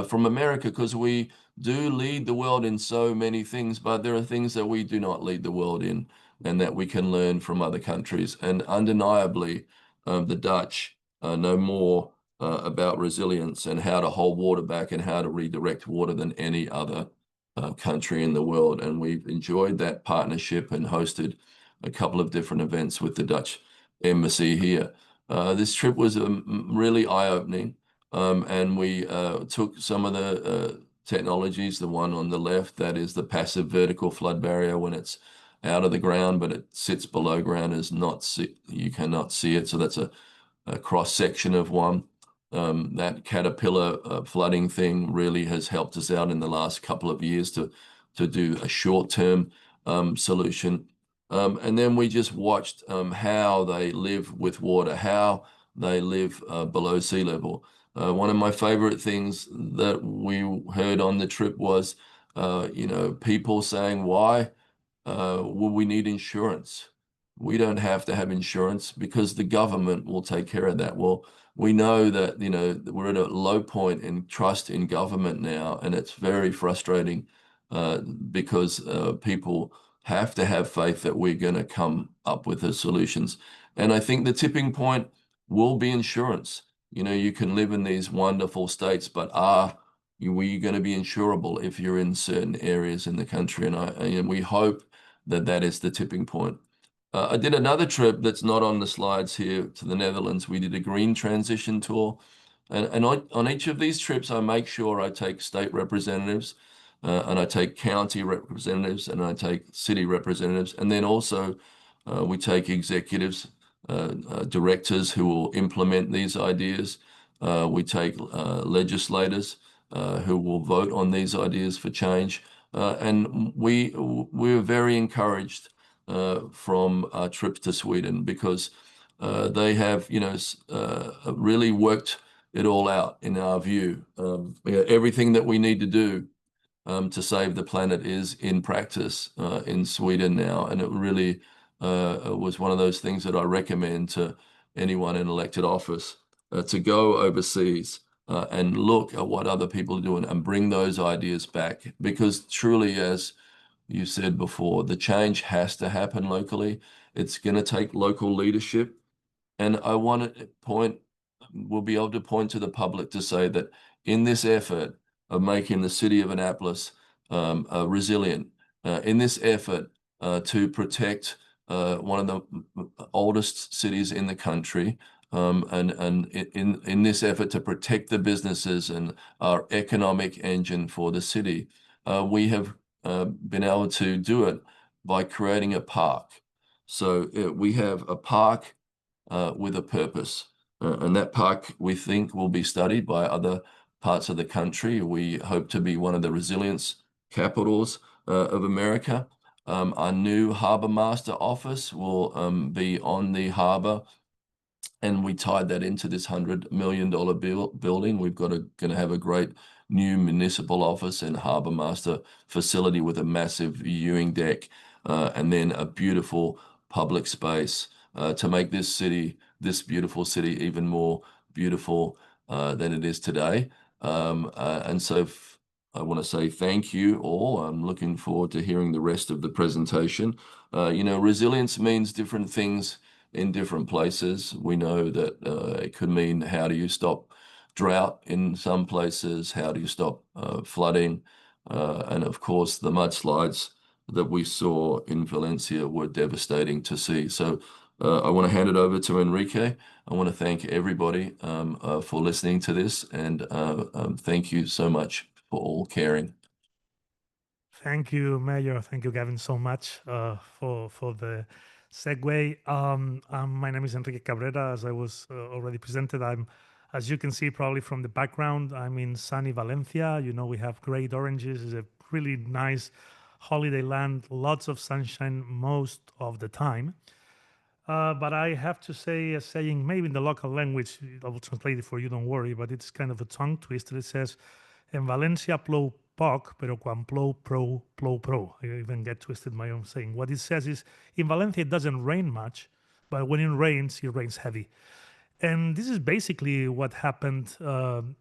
from America, because we do lead the world in so many things, but there are things that we do not lead the world in and that we can learn from other countries. And undeniably, the Dutch know more about resilience and how to hold water back and how to redirect water than any other country in the world. And we've enjoyed that partnership and hosted a couple of different events with the Dutch embassy here. This trip was really eye-opening, and we took some of the technologies, the one on the left, that is the passive vertical flood barrier when it's out of the ground, but it sits below ground, you cannot see it. So that's a cross section of one. That caterpillar flooding thing really has helped us out in the last couple of years to do a short-term solution. And then we just watched how they live with water, how they live below sea level. One of my favorite things that we heard on the trip was, people saying, why will we need insurance? We don't have to have insurance because the government will take care of that. Well, we know that, we're at a low point in trust in government now, and it's very frustrating because people have to have faith that we're going to come up with the solutions. And I think the tipping point will be insurance. You can live in these wonderful states, but are you going to be insurable if you're in certain areas in the country? And we hope that is the tipping point. I did another trip that's not on the slides here to the Netherlands. We did a green transition tour. And on each of these trips, I make sure I take state representatives and I take county representatives and I take city representatives. And then also we take executives, directors who will implement these ideas. We take legislators who will vote on these ideas for change. And we're very encouraged from our trips to Sweden because they have, really worked it all out in our view. Everything that we need to do to save the planet is in practice in Sweden now, and it really was one of those things that I recommend to anyone in elected office to go overseas and look at what other people are doing and bring those ideas back, because truly, as you said before, the change has to happen locally. It's going to take local leadership. And I want to we'll be able to point to the public to say that in this effort of making the city of Annapolis resilient, in this effort to protect one of the oldest cities in the country, and in this effort to protect the businesses and our economic engine for the city, we have been able to do it by creating a park. So we have a park with a purpose. And that park, we think, will be studied by other parts of the country. We hope to be one of the resilience capitals of America. Our new Harbour Master office will be on the harbour, and we tied that into this $100 million building. We've going to have a great new municipal office and Harbour Master facility with a massive viewing deck, and then a beautiful public space to make this beautiful city, even more beautiful than it is today. And so I want to say thank you all. I'm looking forward to hearing the rest of the presentation. Resilience means different things in different places. We know that it could mean, how do you stop drought in some places? How do you stop flooding? And of course, the mudslides that we saw in Valencia were devastating to see. So I want to hand it over to Enrique. I want to thank everybody for listening to this, and thank you so much for all caring. Thank you, Mayor. Thank you, Gavin, so much for the segue. My name is Enrique Cabrera, as I was already presented. As you can see probably from the background, I'm in sunny Valencia. We have great oranges. It's a really nice holiday land, lots of sunshine most of the time. But I have to say a saying, maybe in the local language, I will translate it for you, don't worry, but it's kind of a tongue twister. It says, "En Valencia plou poc, pero quan plou prou, plou prou." I even get twisted my own saying. What it says is, in Valencia, it doesn't rain much, but when it rains heavy. And this is basically what happened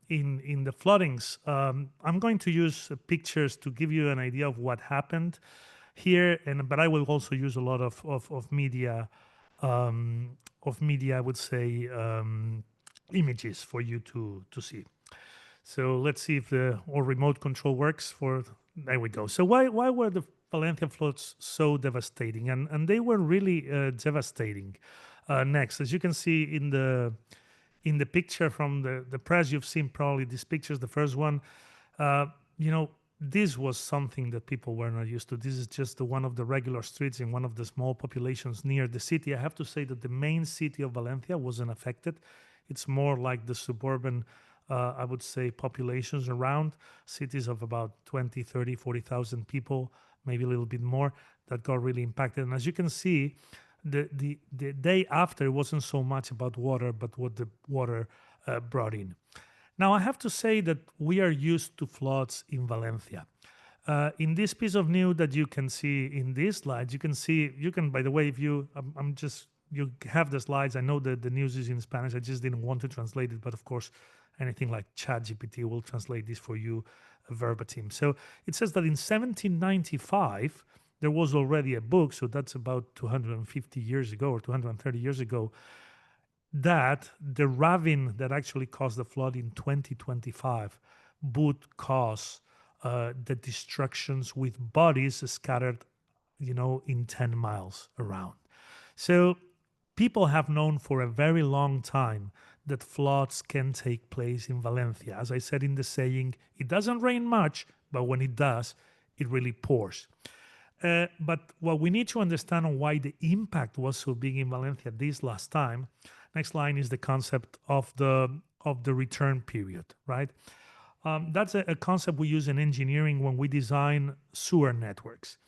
in the floodings. I'm going to use pictures to give you an idea of what happened here, but I will also use a lot of media, I would say, images for you to see. So let's see if the remote control works. There we go. So why were the Valencia floods so devastating? And they were really devastating. Next, as you can see in the picture from the press, you've seen probably these pictures. The first one, this was something that people were not used to. This is just one of the regular streets in one of the small populations near the city. I have to say that the main city of Valencia wasn't affected. It's more like the suburban, I would say, populations around cities of about 20, 30, 40,000 people, maybe a little bit more, that got really impacted. And as you can see, the day after, it wasn't so much about water, but what the water brought in. Now, I have to say that we are used to floods in Valencia. In this piece of news that you can see in these slides, by the way, if you have the slides. I know that the news is in Spanish. I just didn't want to translate it, but of course, anything like ChatGPT will translate this for you verbatim. So it says that in 1795, there was already a book, so that's about 250 years ago or 230 years ago, that the ravine that actually caused the flood in 2025 would cause the destructions with bodies scattered in 10 miles around. So people have known for a very long time that floods can take place in Valencia. As I said in the saying, it doesn't rain much, but when it does, it really pours. But what we need to understand on why the impact was so big in Valencia this last time, next line is the concept of the return period, right? That's a concept we use in engineering when we design sewer networks.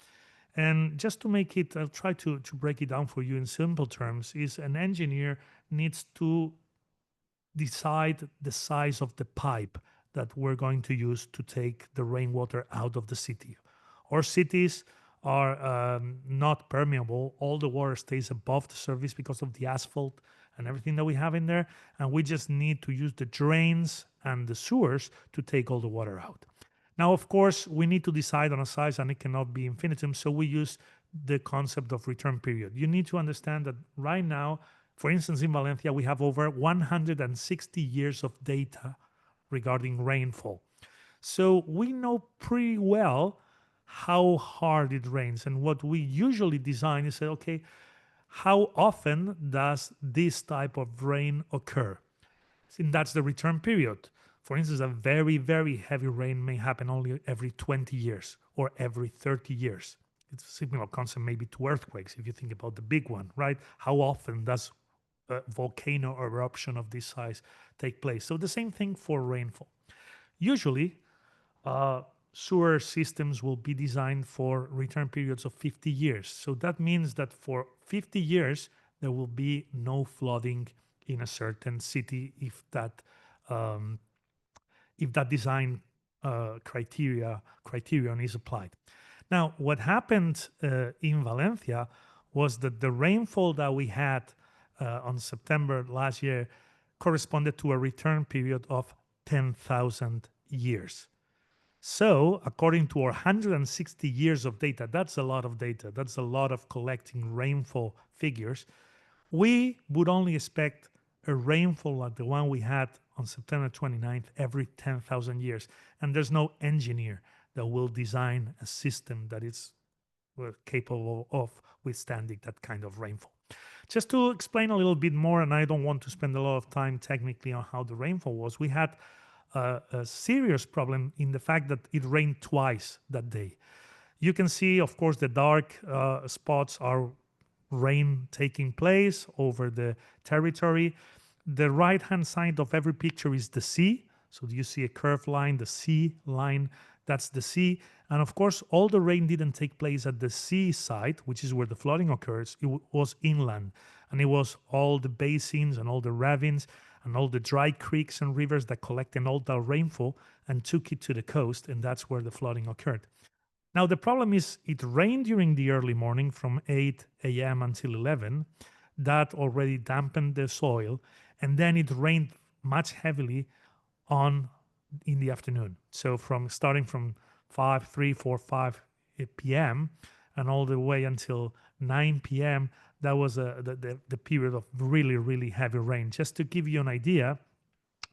And just to make it, I'll try to break it down for you in simple terms, is an engineer needs to decide the size of the pipe that we're going to use to take the rainwater out of the city. Our cities are not permeable. All the water stays above the surface because of the asphalt and everything that we have in there. And we just need to use the drains and the sewers to take all the water out. Now, of course, we need to decide on a size and it cannot be infinitum. So we use the concept of return period. You need to understand that right now, for instance, in Valencia, we have over 160 years of data regarding rainfall. So we know pretty well how hard it rains. And what we usually design is say, okay, how often does this type of rain occur? And that's the return period. For instance, a very, very heavy rain may happen only every 20 years or every 30 years. It's a similar concept maybe to earthquakes, if you think about the big one, right? How often does a volcano eruption of this size take place? So the same thing for rainfall. Usually, sewer systems will be designed for return periods of 50 years. So that means that for 50 years, there will be no flooding in a certain city if that design criterion is applied. Now, what happened in Valencia was that the rainfall that we had on September last year corresponded to a return period of 10,000 years. So, according to our 160 years of data, that's a lot of data, that's a lot of collecting rainfall figures, we would only expect a rainfall like the one we had on September 29th every 10,000 years. And there's no engineer that will design a system that is capable of withstanding that kind of rainfall. Just to explain a little bit more, and I don't want to spend a lot of time technically on how the rainfall was, we had a serious problem in the fact that it rained twice that day. You can see, of course, the dark spots are rain taking place over the territory. The right-hand side of every picture is the sea. So you see a curved line, the sea line, that's the sea. And of course, all the rain didn't take place at the sea side, which is where the flooding occurs. It was inland. And it was all the basins and all the ravines and all the dry creeks and rivers that collected all that rainfall and took it to the coast. And that's where the flooding occurred. Now, the problem is it rained during the early morning from 8 a.m. until 11. That already dampened the soil. And then it rained much heavily in the afternoon. So starting from 3, 4, 5 p.m. and all the way until 9 p.m., that was the period of really, really heavy rain. Just to give you an idea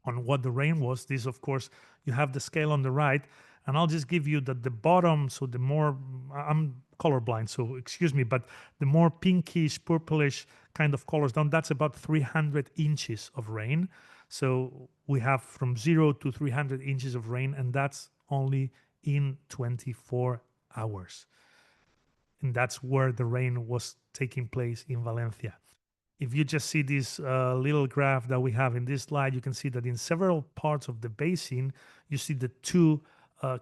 on what the rain was, this, of course, you have the scale on the right, and I'll just give you the bottom, so the more, I'm colorblind, so excuse me, but the more pinkish, purplish kind of colors down, that's about 300 inches of rain. So we have from 0 to 300 inches of rain, and that's only in 24 hours. And that's where the rain was taking place in Valencia. If you just see this little graph that we have in this slide, you can see that in several parts of the basin, you see the two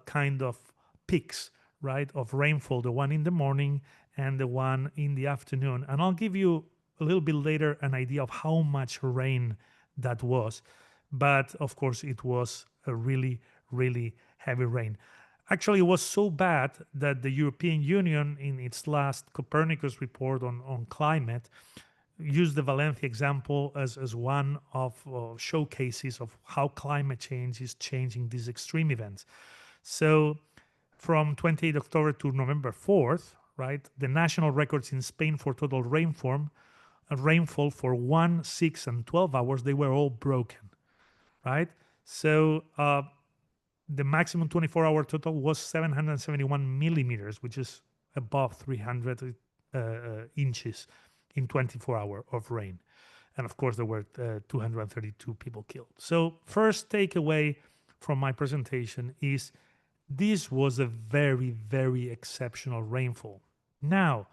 kind of peaks, right, of rainfall, the one in the morning and the one in the afternoon. And I'll give you a little bit later an idea of how much rain that was. But of course, it was a really, really heavy rain. Actually, it was so bad that the European Union, in its last Copernicus report on climate, used the Valencia example as one of showcases of how climate change is changing these extreme events. So from 28 October to November 4th, right, the national records in Spain for total rainfall for 1, 6, and 12 hours, they were all broken, right? So the maximum 24-hour total was 771 millimeters, which is above 300 inches in 24 hours of rain. And of course, there were 232 people killed. So first takeaway from my presentation is this was a very, very exceptional rainfall. Now,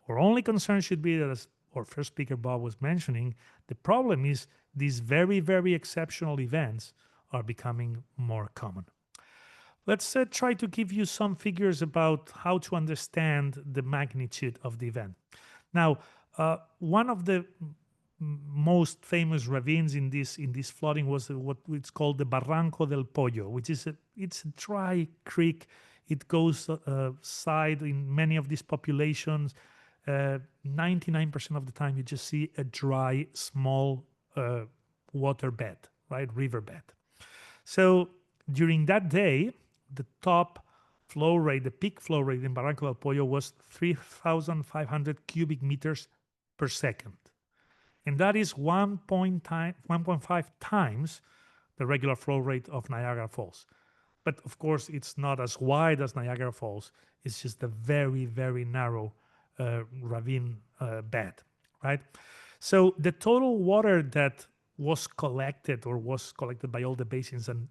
our only concern should be that, as our first speaker Bob was mentioning, the problem is these very, very exceptional events are becoming more common. Let's try to give you some figures about how to understand the magnitude of the event. Now, one of the most famous ravines in this flooding was what it's called the Barranco del Pollo, which is it's a dry creek. It goes side in many of these populations. 99% of the time, you just see a dry, small water bed, right, riverbed. So during that day, the top flow rate, the peak flow rate in Barranco del Pollo was 3,500 cubic meters per second. And that is 1.5 times the regular flow rate of Niagara Falls. But of course, it's not as wide as Niagara Falls. It's just a very, very narrow ravine bed, right? So the total water that was collected by all the basins and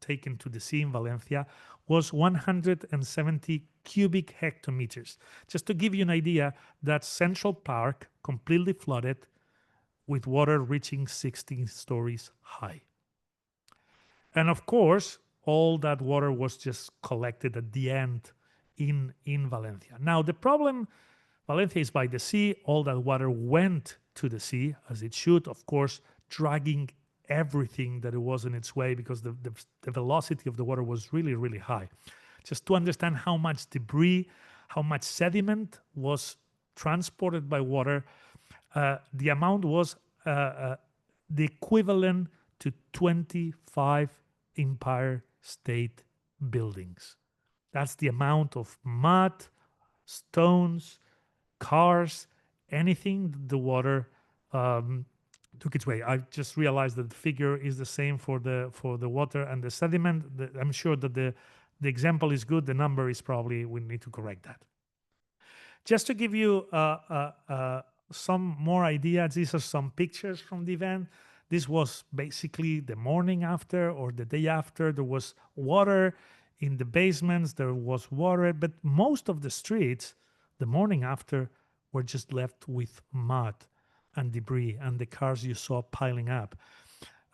taken to the sea in Valencia was 170 cubic hectometers. Just to give you an idea, that's Central Park completely flooded with water reaching 16 stories high. And of course, all that water was just collected at the end in Valencia. Now, the problem, Valencia is by the sea. All that water went to the sea, as it should, of course, dragging everything that it was in its way because the velocity of the water was really, really high. Just to understand how much debris, how much sediment was transported by water, the amount was the equivalent to 25 Empire State Buildings. That's the amount of mud, stones, cars, anything the water took its way. I just realized that the figure is the same for the water and the sediment. I'm sure that the example is good. The number is probably, we need to correct that. Just to give you some more ideas, these are some pictures from the event. This was basically the morning after or the day after. There was water in the basements, there was water, but most of the streets, the morning after, were just left with mud and debris and the cars you saw piling up.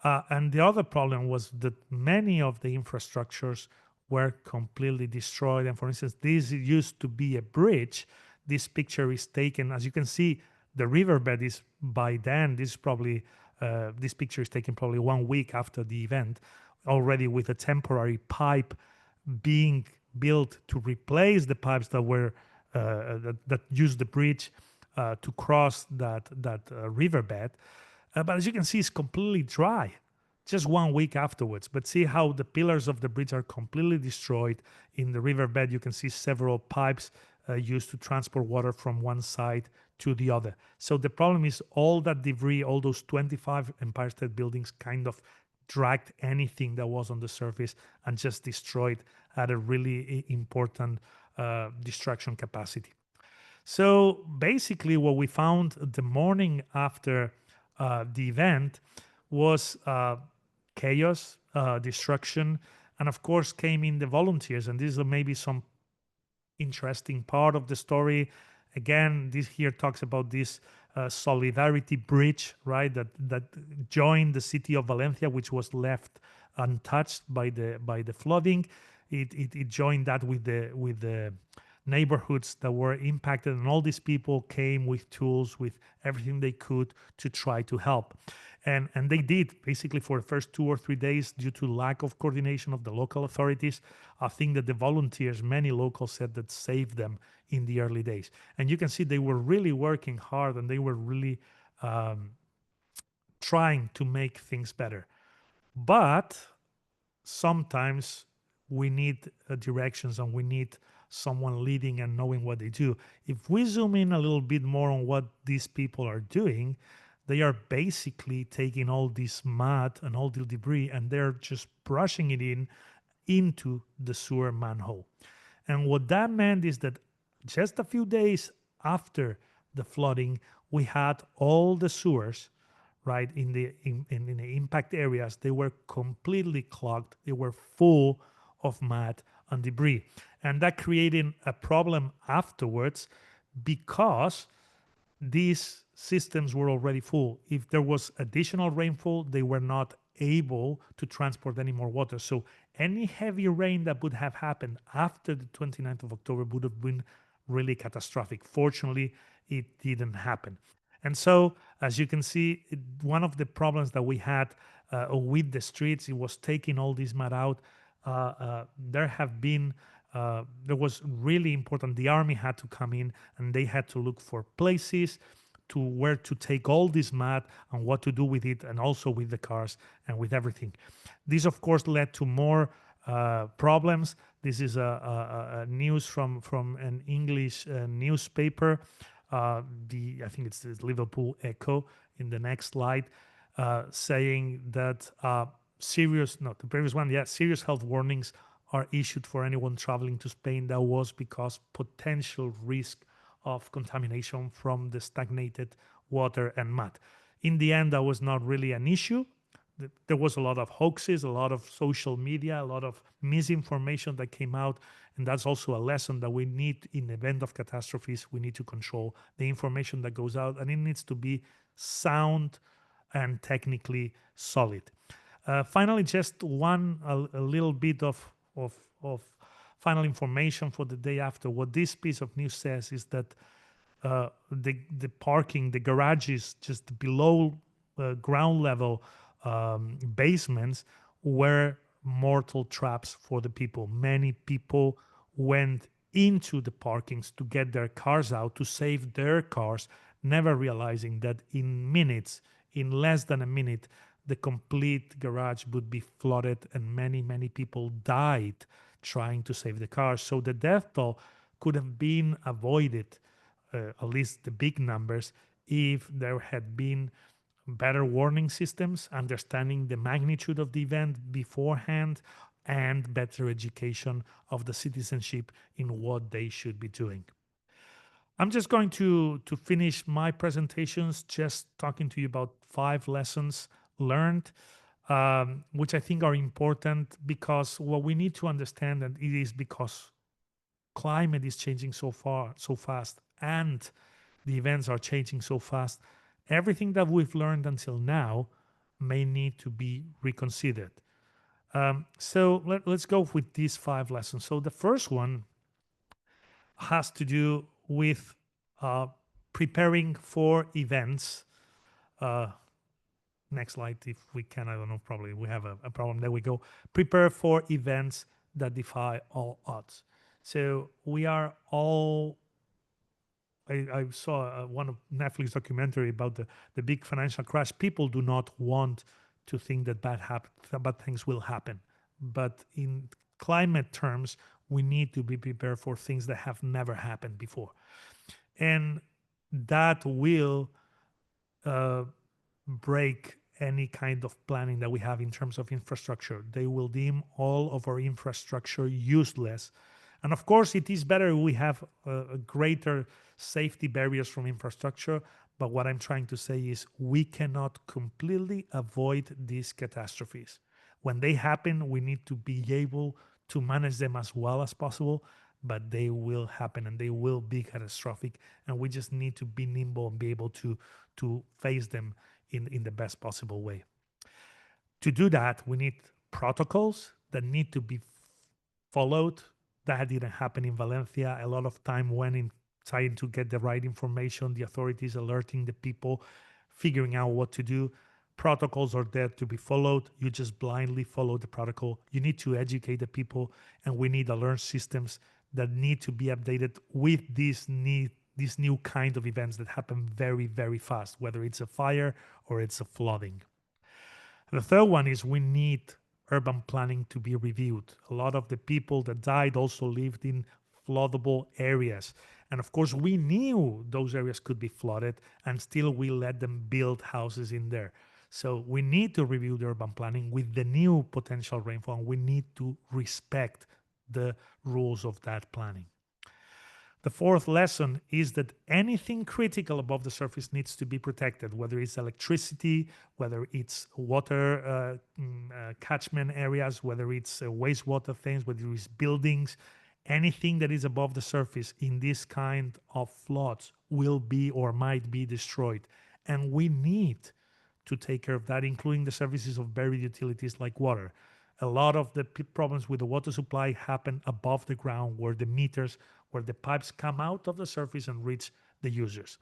And the other problem was that many of the infrastructures were completely destroyed. And for instance, this used to be a bridge. This picture is taken, as you can see, the riverbed is by then, this picture is taken probably 1 week after the event, already with a temporary pipe being built to replace the pipes that were that used the bridge to cross that riverbed. But as you can see, it's completely dry just 1 week afterwards. But see how the pillars of the bridge are completely destroyed. In the riverbed, you can see several pipes used to transport water from one side to the other. So the problem is all that debris, all those 25 Empire State Buildings kind of dragged anything that was on the surface and just destroyed at a really important destruction capacity. So basically what we found the morning after the event was chaos, destruction, and of course came in the volunteers. And this is maybe some interesting part of the story. Again, this here talks about this solidarity bridge, right? That joined the city of Valencia, which was left untouched by the flooding. It joined that with the neighborhoods that were impacted, and all these people came with tools, with everything they could to try to help. And they did, basically, for the first 2 or 3 days, due to lack of coordination of the local authorities. I think that the volunteers, many locals said, that saved them in the early days. And you can see they were really working hard, and they were really trying to make things better. But sometimes we need directions, and we need someone leading and knowing what they do. If we zoom in a little bit more on what these people are doing, they are basically taking all this mud and all the debris, and they're just brushing it into the sewer manhole. And what that meant is that just a few days after the flooding, we had all the sewers, right, in the impact areas. They were completely clogged. They were full of mud and debris. And that created a problem afterwards because these systems were already full. If there was additional rainfall, they were not able to transport any more water. So any heavy rain that would have happened after the 29th of October would have been really catastrophic. Fortunately, it didn't happen. And so, as you can see, one of the problems that we had with the streets, it was taking all this mud out. There was really important. The army had to come in and they had to look for places to where to take all this mud and what to do with it, and also with the cars and with everything. This, of course, led to more problems. This is a news from an English newspaper. I think it's the Liverpool Echo in the next slide, saying that the previous one, serious health warnings are issued for anyone traveling to Spain. That was because potential risk of contamination from the stagnated water and mud. In the end, that was not really an issue. There was a lot of hoaxes, a lot of social media, a lot of misinformation that came out. And that's also a lesson that we need in the event of catastrophes. We need to control the information that goes out, and it needs to be sound and technically solid. Finally, just a little bit of final information for the day after. What this piece of news says is that the parking, the garages just below ground level basements were mortal traps for the people. Many people went into the parkings to get their cars out, to save their cars, never realizing that in less than a minute, the complete garage would be flooded, and many people died trying to save the cars. So the death toll could have been avoided, at least the big numbers, if there had been better warning systems, understanding the magnitude of the event beforehand, and better education of the citizenship in what they should be doing. I'm just going to finish my presentations just talking to you about 5 lessons learned, which I think are important, because what we need to understand, and it is because climate is changing so fast, and the events are changing so fast, everything that we've learned until now may need to be reconsidered. So let's go with these 5 lessons. So the first one has to do with preparing for events. Next slide, if we can. I don't know, probably we have a problem. There we go. Prepare for events that defy all odds. So we are all, I saw one of Netflix documentary about the big financial crash. People do not want to think that bad things will happen. But in climate terms, we need to be prepared for things that have never happened before. And that will break any kind of planning that we have in terms of infrastructure. They will deem all of our infrastructure useless. And of course, it is better we have a greater safety barriers from infrastructure. But what I'm trying to say is we cannot completely avoid these catastrophes. When they happen, we need to be able to manage them as well as possible, but they will happen and they will be catastrophic. And we just need to be nimble and be able to face them in the best possible way. To do that, we need protocols that need to be followed. That didn't happen in Valencia. A lot of time went in trying to get the right information, the authorities alerting the people, figuring out what to do. Protocols are there to be followed. You just blindly follow the protocol. You need to educate the people, and we need alert systems that need to be updated with this new kind of events that happen very, very fast, whether it's a fire or it's a flooding. The third one is we need urban planning to be reviewed. A lot of the people that died also lived in floodable areas. And of course, we knew those areas could be flooded, and still we let them build houses in there. So we need to review the urban planning with the new potential rainfall, and we need to respect the rules of that planning. The fourth lesson is that anything critical above the surface needs to be protected, whether it's electricity, whether it's water catchment areas, whether it's wastewater things, whether it's buildings. Anything that is above the surface in this kind of floods will be or might be destroyed. And we need to take care of that, including the services of buried utilities like water. A lot of the problems with the water supply happen above the ground, where the meters, where the pipes come out of the surface and reach the users.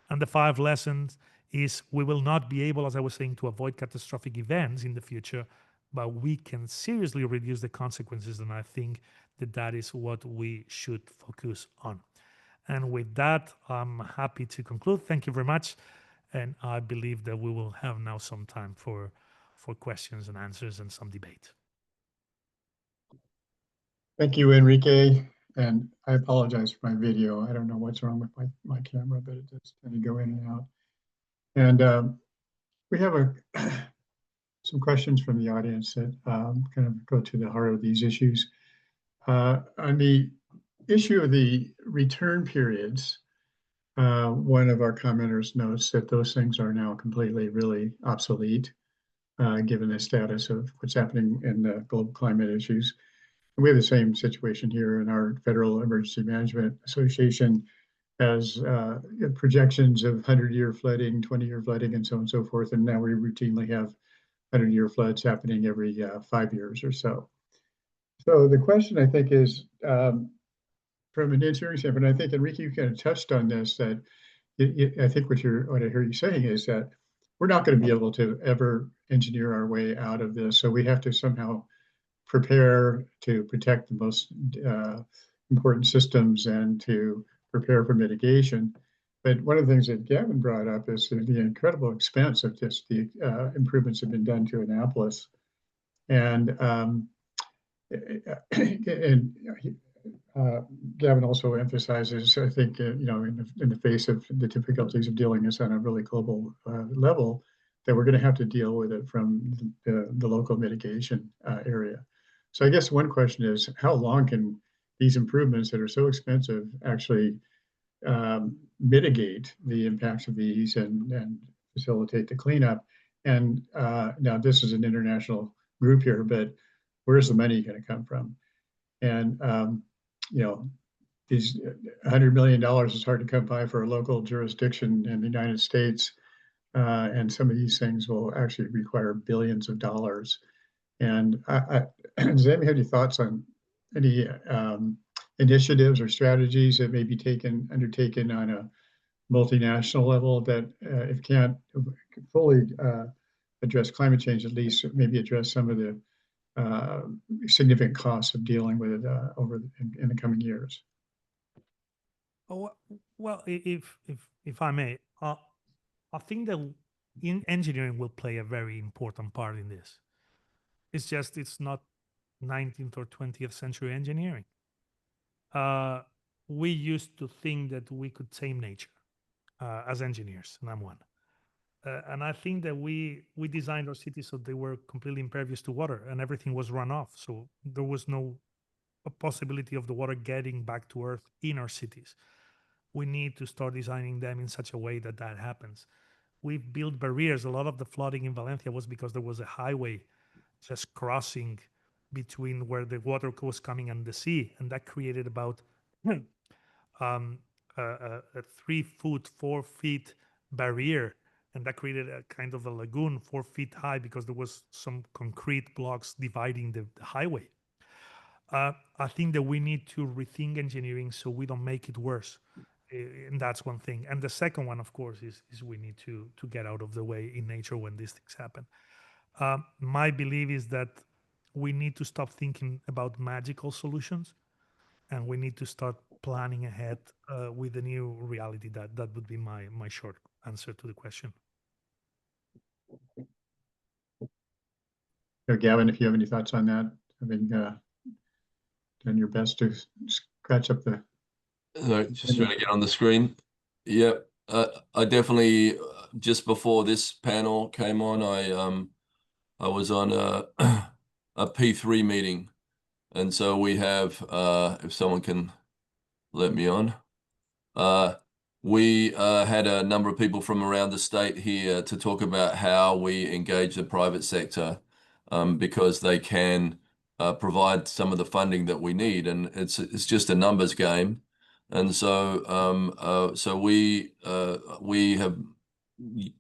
And the 5 lessons is we will not be able, as I was saying, to avoid catastrophic events in the future, but we can seriously reduce the consequences. And I think that that is what we should focus on. And with that, I'm happy to conclude. Thank you very much. And I believe that we will have now some time for questions and answers and some debate. Thank you, Enrique. And I apologize for my video. I don't know what's wrong with my camera, but it just kind of go in and out. And we have some questions from the audience that kind of go to the heart of these issues. On the issue of the return periods, one of our commenters notes that those things are now completely really obsolete, given the status of what's happening in the global climate issues. And we have the same situation here in our Federal Emergency Management Association has projections of 100-year flooding, 20-year flooding, and so on and so forth. And now we routinely have 100-year floods happening every 5 years or so. So the question, I think, is from an engineering standpoint, I think, Enrique, you kind of touched on this, that I think what I hear you saying is that we're not going to be able to ever engineer our way out of this. So we have to somehow prepare to protect the most important systems and to prepare for mitigation. But one of the things that Gavin brought up is the incredible expense of just the improvements that have been done to Annapolis. And Gavin also emphasizes, I think, in the face of the difficulties of dealing this on a really global level, that we're going to have to deal with it from the local mitigation area. So I guess one question is, how long can these improvements that are so expensive actually mitigate the impacts of these and facilitate the cleanup? And now this is an international group here, but where's the money going to come from? And these $100 million is hard to come by for a local jurisdiction in the United States. And some of these things will actually require billions of dollars. And does anybody have any thoughts on any initiatives or strategies that may be undertaken on a multinational level that if can't fully address climate change, at least maybe address some of the significant costs of dealing with it in the coming years? Well, if I may, I think that engineering will play a very important part in this. It's not 19th or 20th century engineering. We used to think that we could tame nature as engineers, and I'm one. And I think that we designed our cities so they were completely impervious to water, and everything was run off. So there was no possibility of the water getting back to earth in our cities. We need to start designing them in such a way that that happens. We've built barriers. A lot of the flooding in Valencia was because there was a highway just crossing between where the water was coming and the sea, and that created about a 3 foot, 4 feet barrier, and that created a kind of a lagoon 4 feet high because there was some concrete blocks dividing the highway. I think that we need to rethink engineering so we don't make it worse. And that's one thing. And the second one, of course, is we need to get out of the way in nature when these things happen. My belief is that we need to stop thinking about magical solutions, and we need to start planning ahead with the new reality. That would be my short answer to the question. Gavin, if you have any thoughts on that, having done your best to scratch up the... No, just trying to get on the screen. Yep. I definitely, just before this panel came on, I was on a P3 meeting. And so we have, if someone can let me on. We had a number of people from around the state here to talk about how we engage the private sector because they can provide some of the funding that we need, and it's just a numbers game. And so we have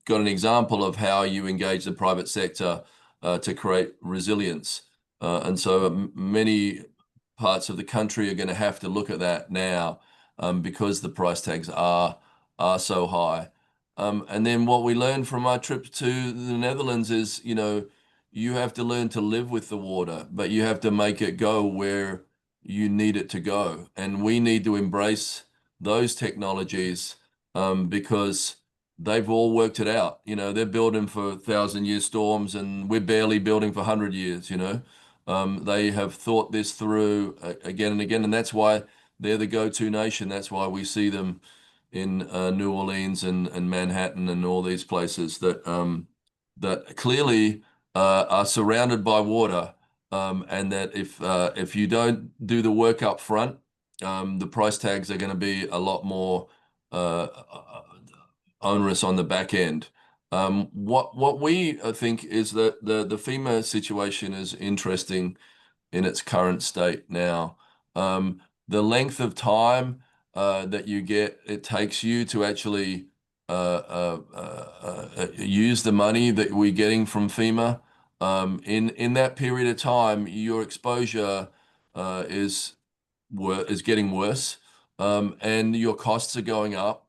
got an example of how you engage the private sector to create resilience. And so many parts of the country are going to have to look at that now because the price tags are so high. And then what we learned from our trip to the Netherlands is, you have to learn to live with the water, but you have to make it go where you need it to go. And we need to embrace those technologies because they've all worked it out. They're building for 1,000-year storms and we're barely building for 100 years, They have thought this through again and again, and that's why they're the go-to nation. That's why we see them in New Orleans and Manhattan and all these places that clearly are surrounded by water, and that if you don't do the work up front, the price tags are going to be a lot more onerous on the back end. What we think is that the FEMA situation is interesting in its current state now. The length of time that it takes you to actually use the money that we're getting from FEMA. In that period of time, your exposure is getting worse, and your costs are going up.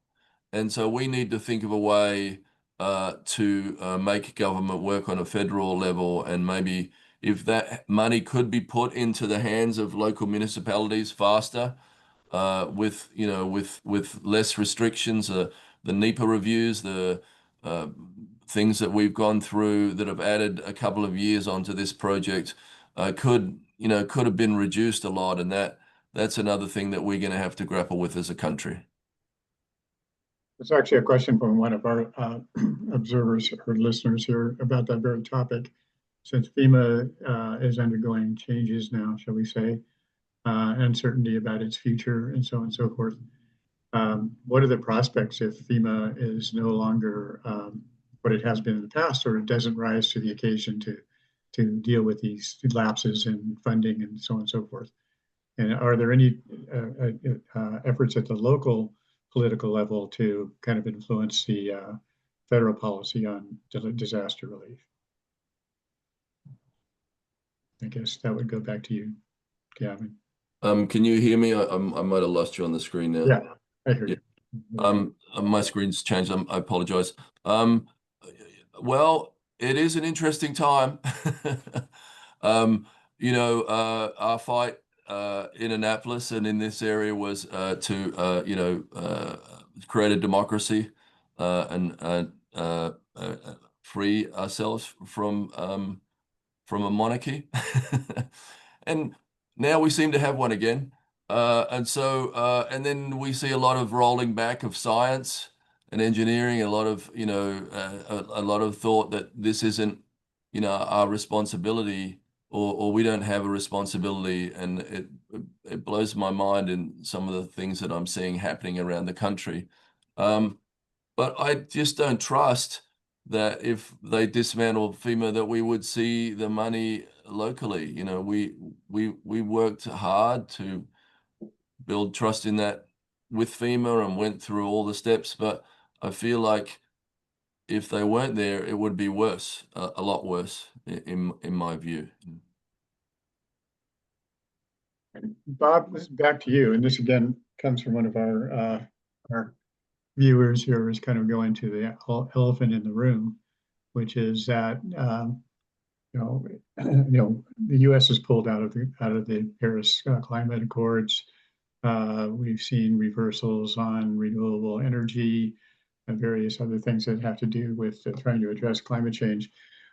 And so we need to think of a way to make government work on a federal level, and maybe if that money could be put into the hands of local municipalities faster, with less restrictions, the NEPA reviews, the things that we've gone through that have added a couple of years onto this project could have been reduced a lot, and that's another thing that we're going to have to grapple with as a country. It's actually a question from one of our observers or listeners here about that very topic. Since FEMA is undergoing changes now, shall we say, uncertainty about its future and so on and so forth. What are the prospects if FEMA is no longer what it has been in the past, or it doesn't rise to the occasion to deal with these lapses in funding and so on and so forth? And are there any efforts at the local political level to kind of influence the federal policy on disaster relief? I guess that would go back to you, Gavin. Can you hear me? I might have lost you on the screen now. Yeah, I hear you. My screen's changed. I apologize. Well, it is an interesting time. Our fight in Annapolis and in this area was to create a democracy and free ourselves from a monarchy. And now we seem to have one again. And then we see a lot of rolling back of science and engineering, a lot of thought that this isn't, our responsibility, or we don't have a responsibility. And it blows my mind in some of the things that I'm seeing happening around the country. But I just don't trust that if they dismantle FEMA, that we would see the money locally. We worked hard to build trust in that with FEMA and went through all the steps, but I feel like if they weren't there, it would be worse, a lot worse in my view. Bob, this is back to you, and this again comes from one of our viewers here, is kind of going to the elephant in the room, which is that the U.S. has pulled out of the Paris Climate Accords. We've seen reversals on renewable energy and various other things that have to do with trying to address climate change.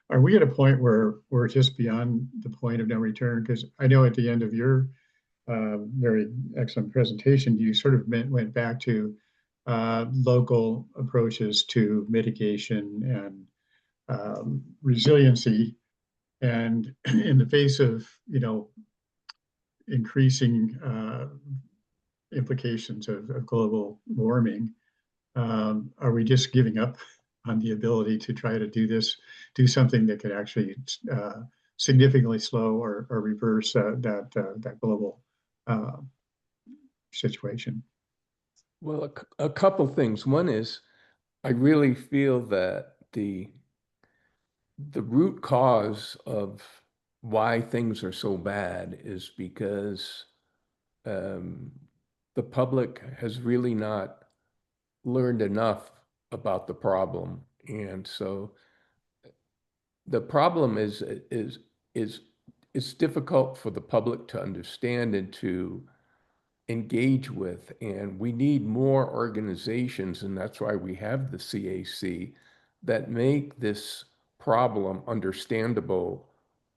Are we at a point where we're just beyond the point of no return? Because I know at the end of your very excellent presentation, you sort of went back to local approaches to mitigation and resiliency. And in the face of, increasing implications of global warming, are we just giving up on the ability to try to do something that could actually significantly slow or reverse that global uh, situation? Well, a couple things. One is I really feel that the root cause of why things are so bad is because um, the public has really not learned enough about the problem. And so the problem is it's difficult for the public to understand and to engage with. And we need more organizations, and that's why we have the CAC, that make this problem understandable,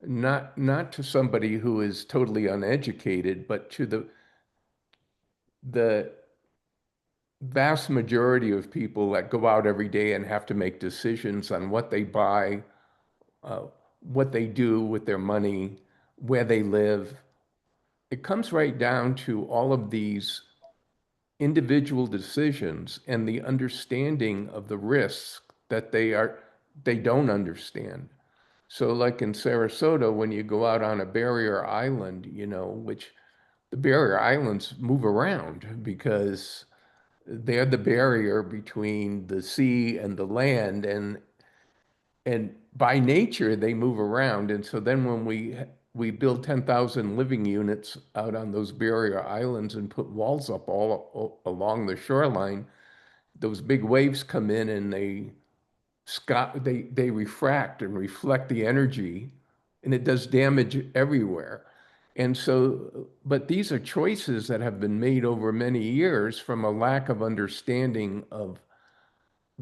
not to somebody who is totally uneducated, but to the vast majority of people that go out every day and have to make decisions on what they buy, uh, what they do with their money, where they live. It comes right down to all of these individual decisions and the understanding of the risks that they don't understand. So like in Sarasota, when you go out on a barrier island, which the barrier islands move around because they're the barrier between the sea and the land, and by nature they move around. And so then when we build 10,000 living units out on those barrier islands and put walls up all along the shoreline, those big waves come in and they refract and reflect the energy, and it does damage everywhere. And so, but these are choices that have been made over many years from a lack of understanding of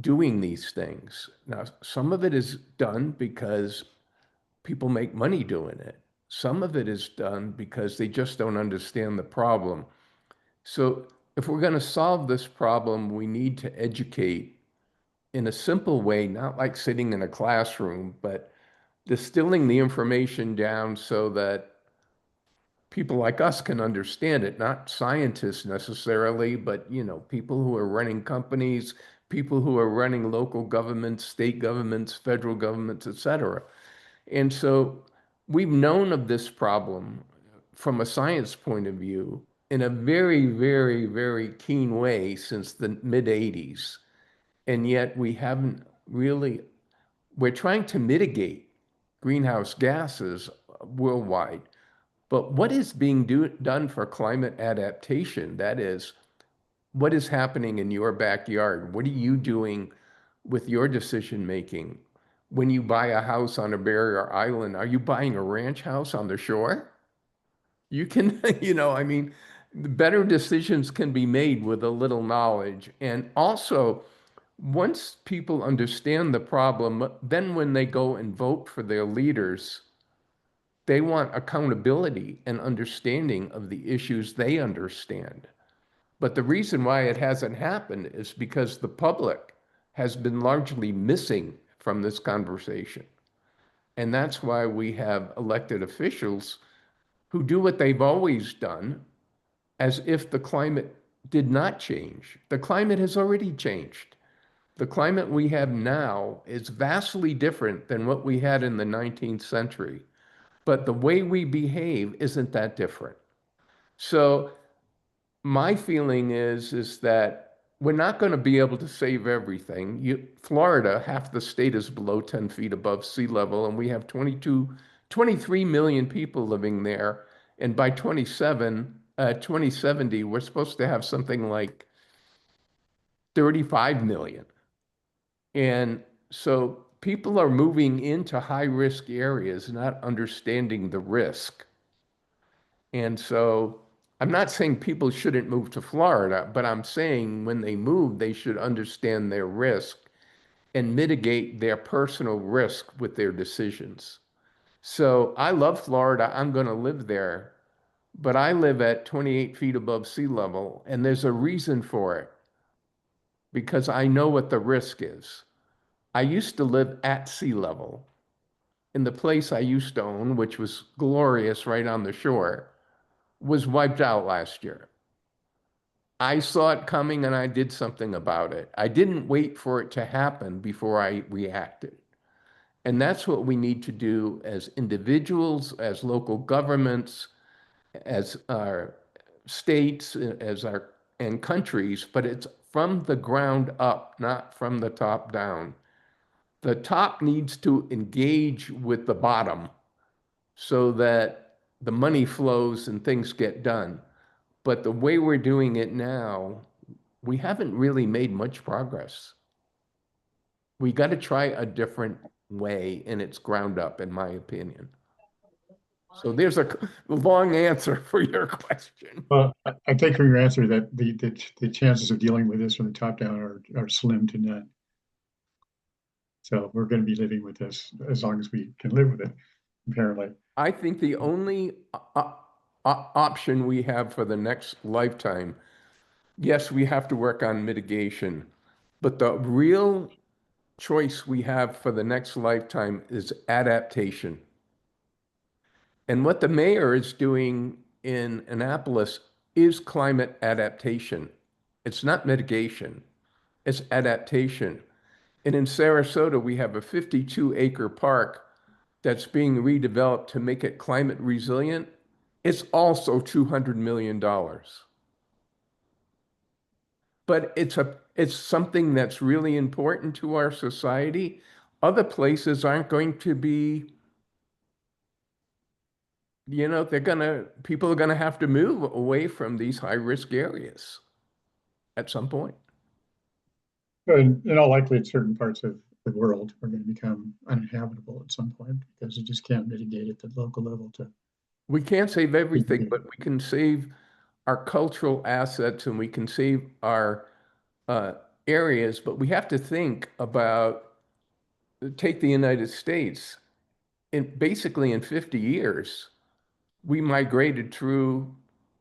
doing these things. Now, some of it is done because people make money doing it. Some of it is done because they just don't understand the problem. So if we're going to solve this problem, we need to educate in a simple way, not like sitting in a classroom, but distilling the information down so that people like us can understand it, not scientists necessarily, but people who are running companies, people who are running local governments, state governments, federal governments, et cetera. And so we've known of this problem from a science point of view in a very, very, very keen way since the mid 80s. And yet we haven't really, we're trying to mitigate greenhouse gases worldwide. But what is being done for climate adaptation? That is, what is happening in your backyard? What are you doing with your decision making? When you buy a house on a barrier island, are you buying a ranch house on the shore? You can, I mean, better decisions can be made with a little knowledge. And also, once people understand the problem, then when they go and vote for their leaders, they want accountability and understanding of the issues they understand. But the reason why it hasn't happened is because the public has been largely missing from this conversation. And that's why we have elected officials who do what they've always done, as if the climate did not change. The climate has already changed. The climate we have now is vastly different than what we had in the 19th century, but the way we behave isn't that different. So my feeling is that we're not going to be able to save everything. Florida, half the state is below 10 feet above sea level, and we have 23 million people living there. And by 2070, we're supposed to have something like 35 million. And so people are moving into high risk areas, not understanding the risk. And so I'm not saying people shouldn't move to Florida, but I'm saying when they move, they should understand their risk and mitigate their personal risk with their decisions. So I love Florida. I'm going to live there, but I live at 28 feet above sea level, and there's a reason for it because I know what the risk is. I used to live at sea level in the place I used to own, which was glorious right on the shore, was wiped out last year. I saw it coming and I did something about it. I didn't wait for it to happen before I reacted. And that's what we need to do as individuals, as local governments, as our states, as our and countries, but it's from the ground up, not from the top down. The top needs to engage with the bottom so that the money flows and things get done. But the way we're doing it now, we haven't really made much progress. We got to try a different way, and it's ground up, in my opinion. So there's a long answer for your question. Well, I take from your answer that the chances of dealing with this from the top down are slim to none. So we're going to be living with this as long as we can live with it, apparently. I think the only option we have for the next lifetime, yes, we have to work on mitigation, but the real choice we have for the next lifetime is adaptation. And what the mayor is doing in Annapolis is climate adaptation. It's not mitigation, it's adaptation. And in Sarasota, we have a 52-acre park that's being redeveloped to make it climate resilient. It's also $200 million. But it's something that's really important to our society. Other places aren't going to be, people are gonna have to move away from these high-risk areas at some point. In all likelihood, certain parts of the world are going to become uninhabitable at some point because you just can't mitigate at the local level to. We can't save everything, but we can save our cultural assets and we can save our uh, areas, but we have to think about, take the United States. Basically in 50 years, we migrated through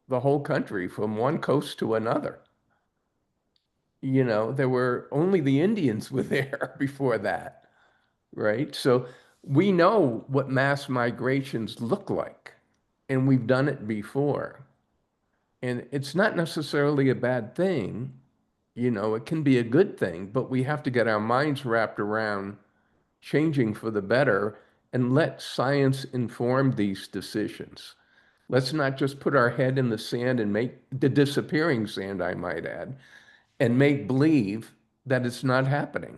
the whole country from one coast to another. There were only the Indians were there before that, right? So we know what mass migrations look like, and we've done it before. And it's not necessarily a bad thing. It can be a good thing, but we have to get our minds wrapped around changing for the better and let science inform these decisions. Let's not just put our head in the sand and make the disappearing sand, I might add, and make believe that it's not happening.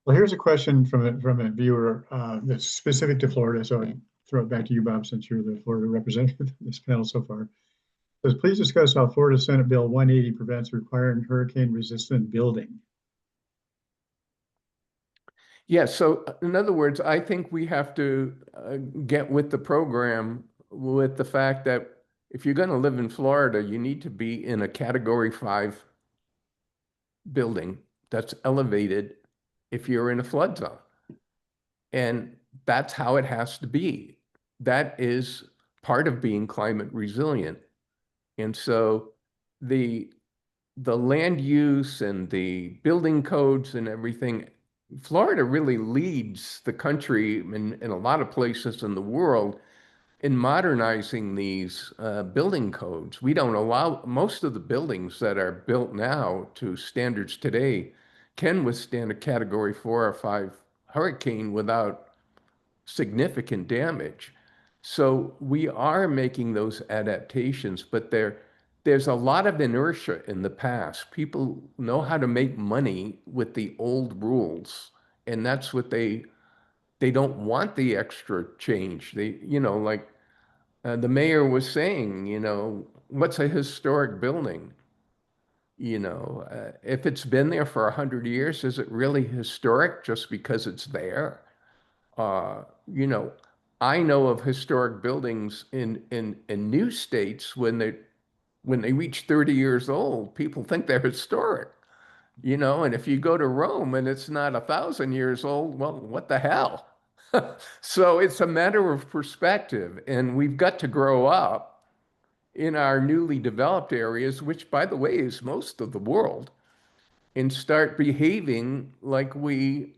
Well, here's a question from a viewer that's specific to Florida. So I throw it back to you, Bob, since you're the Florida representative of this panel so far. It says, please discuss how Florida Senate Bill 180 prevents requiring hurricane-resistant building. Yeah, so in other words, I think we have to get with the program with the fact that if you're going to live in Florida, you need to be in a Category 5 building that's elevated if you're in a flood zone. And that's how it has to be. That is part of being climate resilient. And so the land use and the building codes and everything, Florida really leads the country in a lot of places in the world in modernizing these building codes. We don't allow, most of the buildings that are built now to standards today can withstand a Category 4 or 5 hurricane without significant damage. So we are making those adaptations, but there's a lot of inertia in the past. People know how to make money with the old rules, and that's what they don't want the extra change. Like the mayor was saying, what's a historic building? If it's been there for 100 years, is it really historic just because it's there? Uh, you know, I know of historic buildings in new states when they reach 30 years old, people think they're historic. And if you go to Rome and it's not 1,000 years old, well, what the hell? So it's a matter of perspective, and we've got to grow up in our newly developed areas, which, by the way, is most of the world, and start behaving like we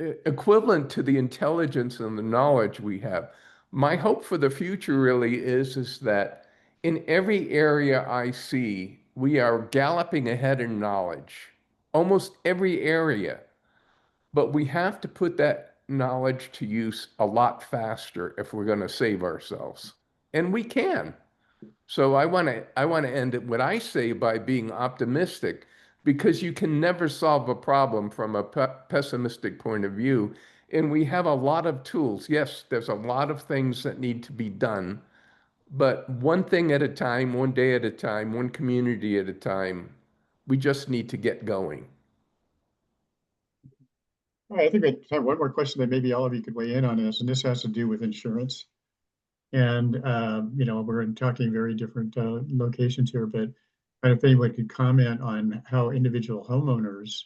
equivalent to the intelligence and the knowledge we have. My hope for the future really is that in every area I see, we are galloping ahead in knowledge, almost every area. But we have to put that knowledge to use a lot faster if we're going to save ourselves. And we can. So I want to end it what I say by being optimistic because you can never solve a problem from a pessimistic point of view. And we have a lot of tools. Yes, there's a lot of things that need to be done, but one thing at a time, one day at a time, one community at a time, we just need to get going. All right, I think we have one more question that maybe all of you could weigh in on this, and this has to do with insurance. And we're talking very different locations here, but if anyone could comment on how individual homeowners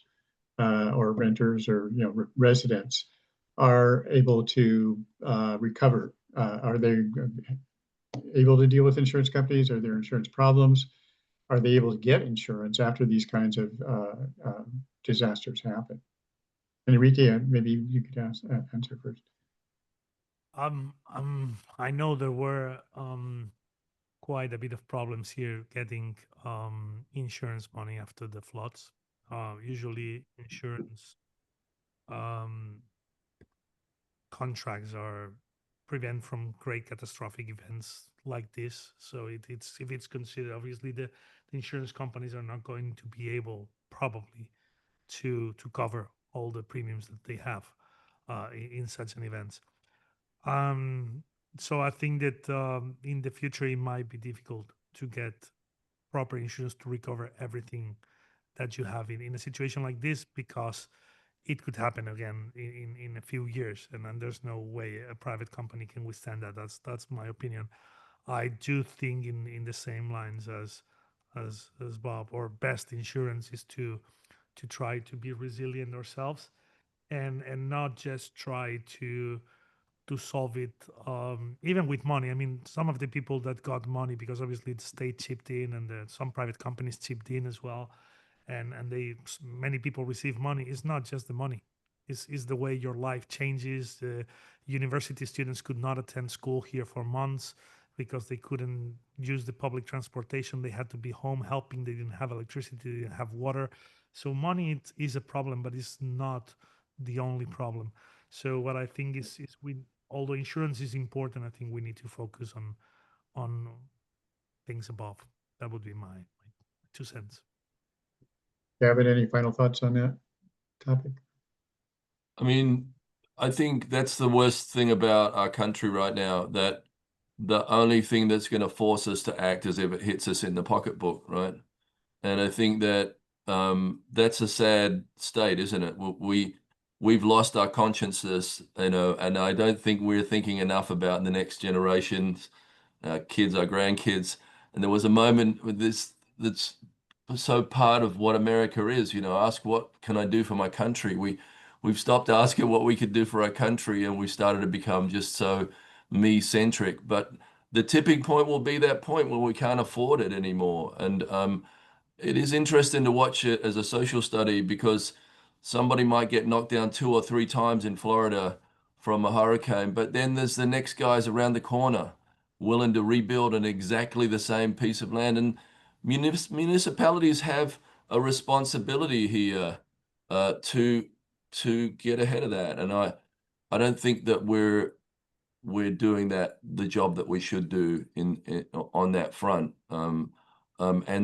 or renters or residents are able to recover. Are they able to deal with insurance companies? Are there insurance problems? Are they able to get insurance after these kinds of disasters happen? Enrique, maybe you could answer first. I know there were quite a bit of problems here getting insurance money after the floods. Usually, insurance um, contracts are prevent from great catastrophic events like this. So it's if it's considered, obviously the insurance companies are not going to be able probably to cover all the premiums that they have in such an event. Um, so I think that in the future it might be difficult to get proper insurance to recover everything that you have in a situation like this because it could happen again in a few years, and there's no way a private company can withstand that. That's my opinion. I do think in the same lines as Bob, or best insurance is to try to be resilient ourselves and not just try to solve it even with money. I mean, some of the people that got money because obviously the state chipped in and some private companies chipped in as well, and many people receive money. It's not just the money. It's the way your life changes. University students could not attend school here for months because they couldn't use the public transportation. They had to be home helping. They didn't have electricity. They didn't have water. So money is a problem, but it's not the only problem. So what I think is we, although insurance is important, I think we need to focus on things above. That would be my 2 cents. Gavin, any final thoughts on that topic? I mean, I think that's the worst thing about our country right now, that the only thing that's going to force us to act is if it hits us in the pocketbook, right? And I think that that's a sad state, isn't it? We've lost our consciousness, and I don't think we're thinking enough about the next generations, our kids, our grandkids. And there was a moment with this that's so part of what America is, ask what can I do for my country? We've stopped asking what we could do for our country, and we started to become just so me-centric. But the tipping point will be that point where we can't afford it anymore. And it is interesting to watch it as a social study because somebody might get knocked down 2 or 3 times in Florida from a hurricane, but then there's the next guys around the corner willing to rebuild on exactly the same piece of land. And municipalities have a responsibility here to get ahead of that. And I don't think that we're doing the job that we should do on that front. And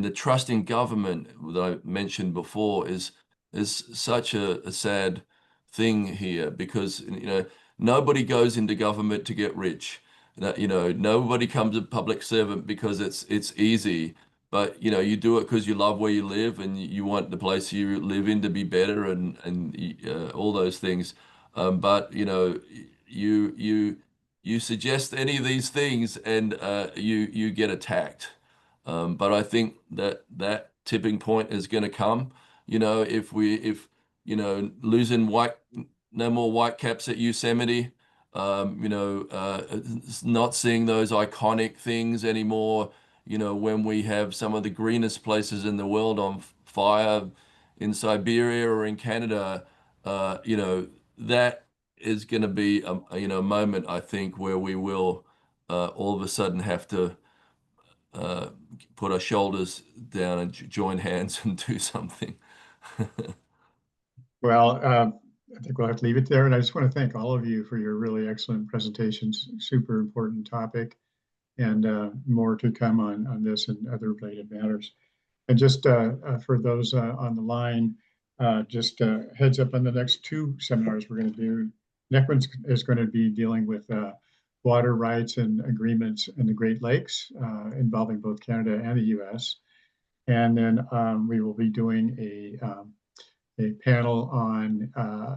the trust in government that I mentioned before is such a sad thing here because nobody goes into government to get rich. Nobody becomes a public servant because it's easy. But you do it because you love where you live and you want the place you live in to be better and all those things. But you suggest any of these things and you get attacked. But I think that tipping point is going to come. If losing no more white caps at Yosemite, not seeing those iconic things anymore. When we have some of the greenest places in the world on fire in Siberia or in Canada, that is going to be a moment, I think, where we will all of a sudden have to put our shoulders down and join hands and do something. Well, I think we'll have to leave it there. And I just want to thank all of you for your really excellent presentations. Super important topic, and more to come on this and other related matters. And just for those on the line, just heads up on the next two seminars we're going to do. Next one is going to be dealing with water rights and agreements in the Great Lakes, involving both Canada and the US. And then we will be doing a panel on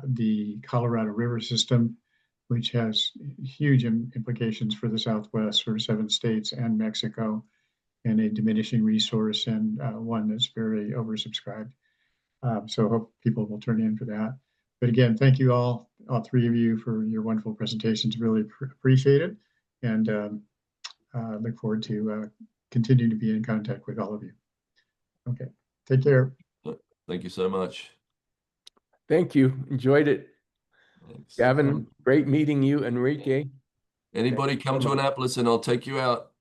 the Colorado River system, which has huge implications for the Southwest, for 7 states and Mexico, and a diminishing resource, and one that's very oversubscribed. So hope people will turn in for that. But again, thank you all 3 of you, for your wonderful presentations. Really appreciate it, and look forward to continuing to be in contact with all of you. Okay, take care. Thank you so much. Thank you. Enjoyed it. Thanks. Gavin, great meeting you, Enrique. Anybody come to Annapolis and I'll take you out.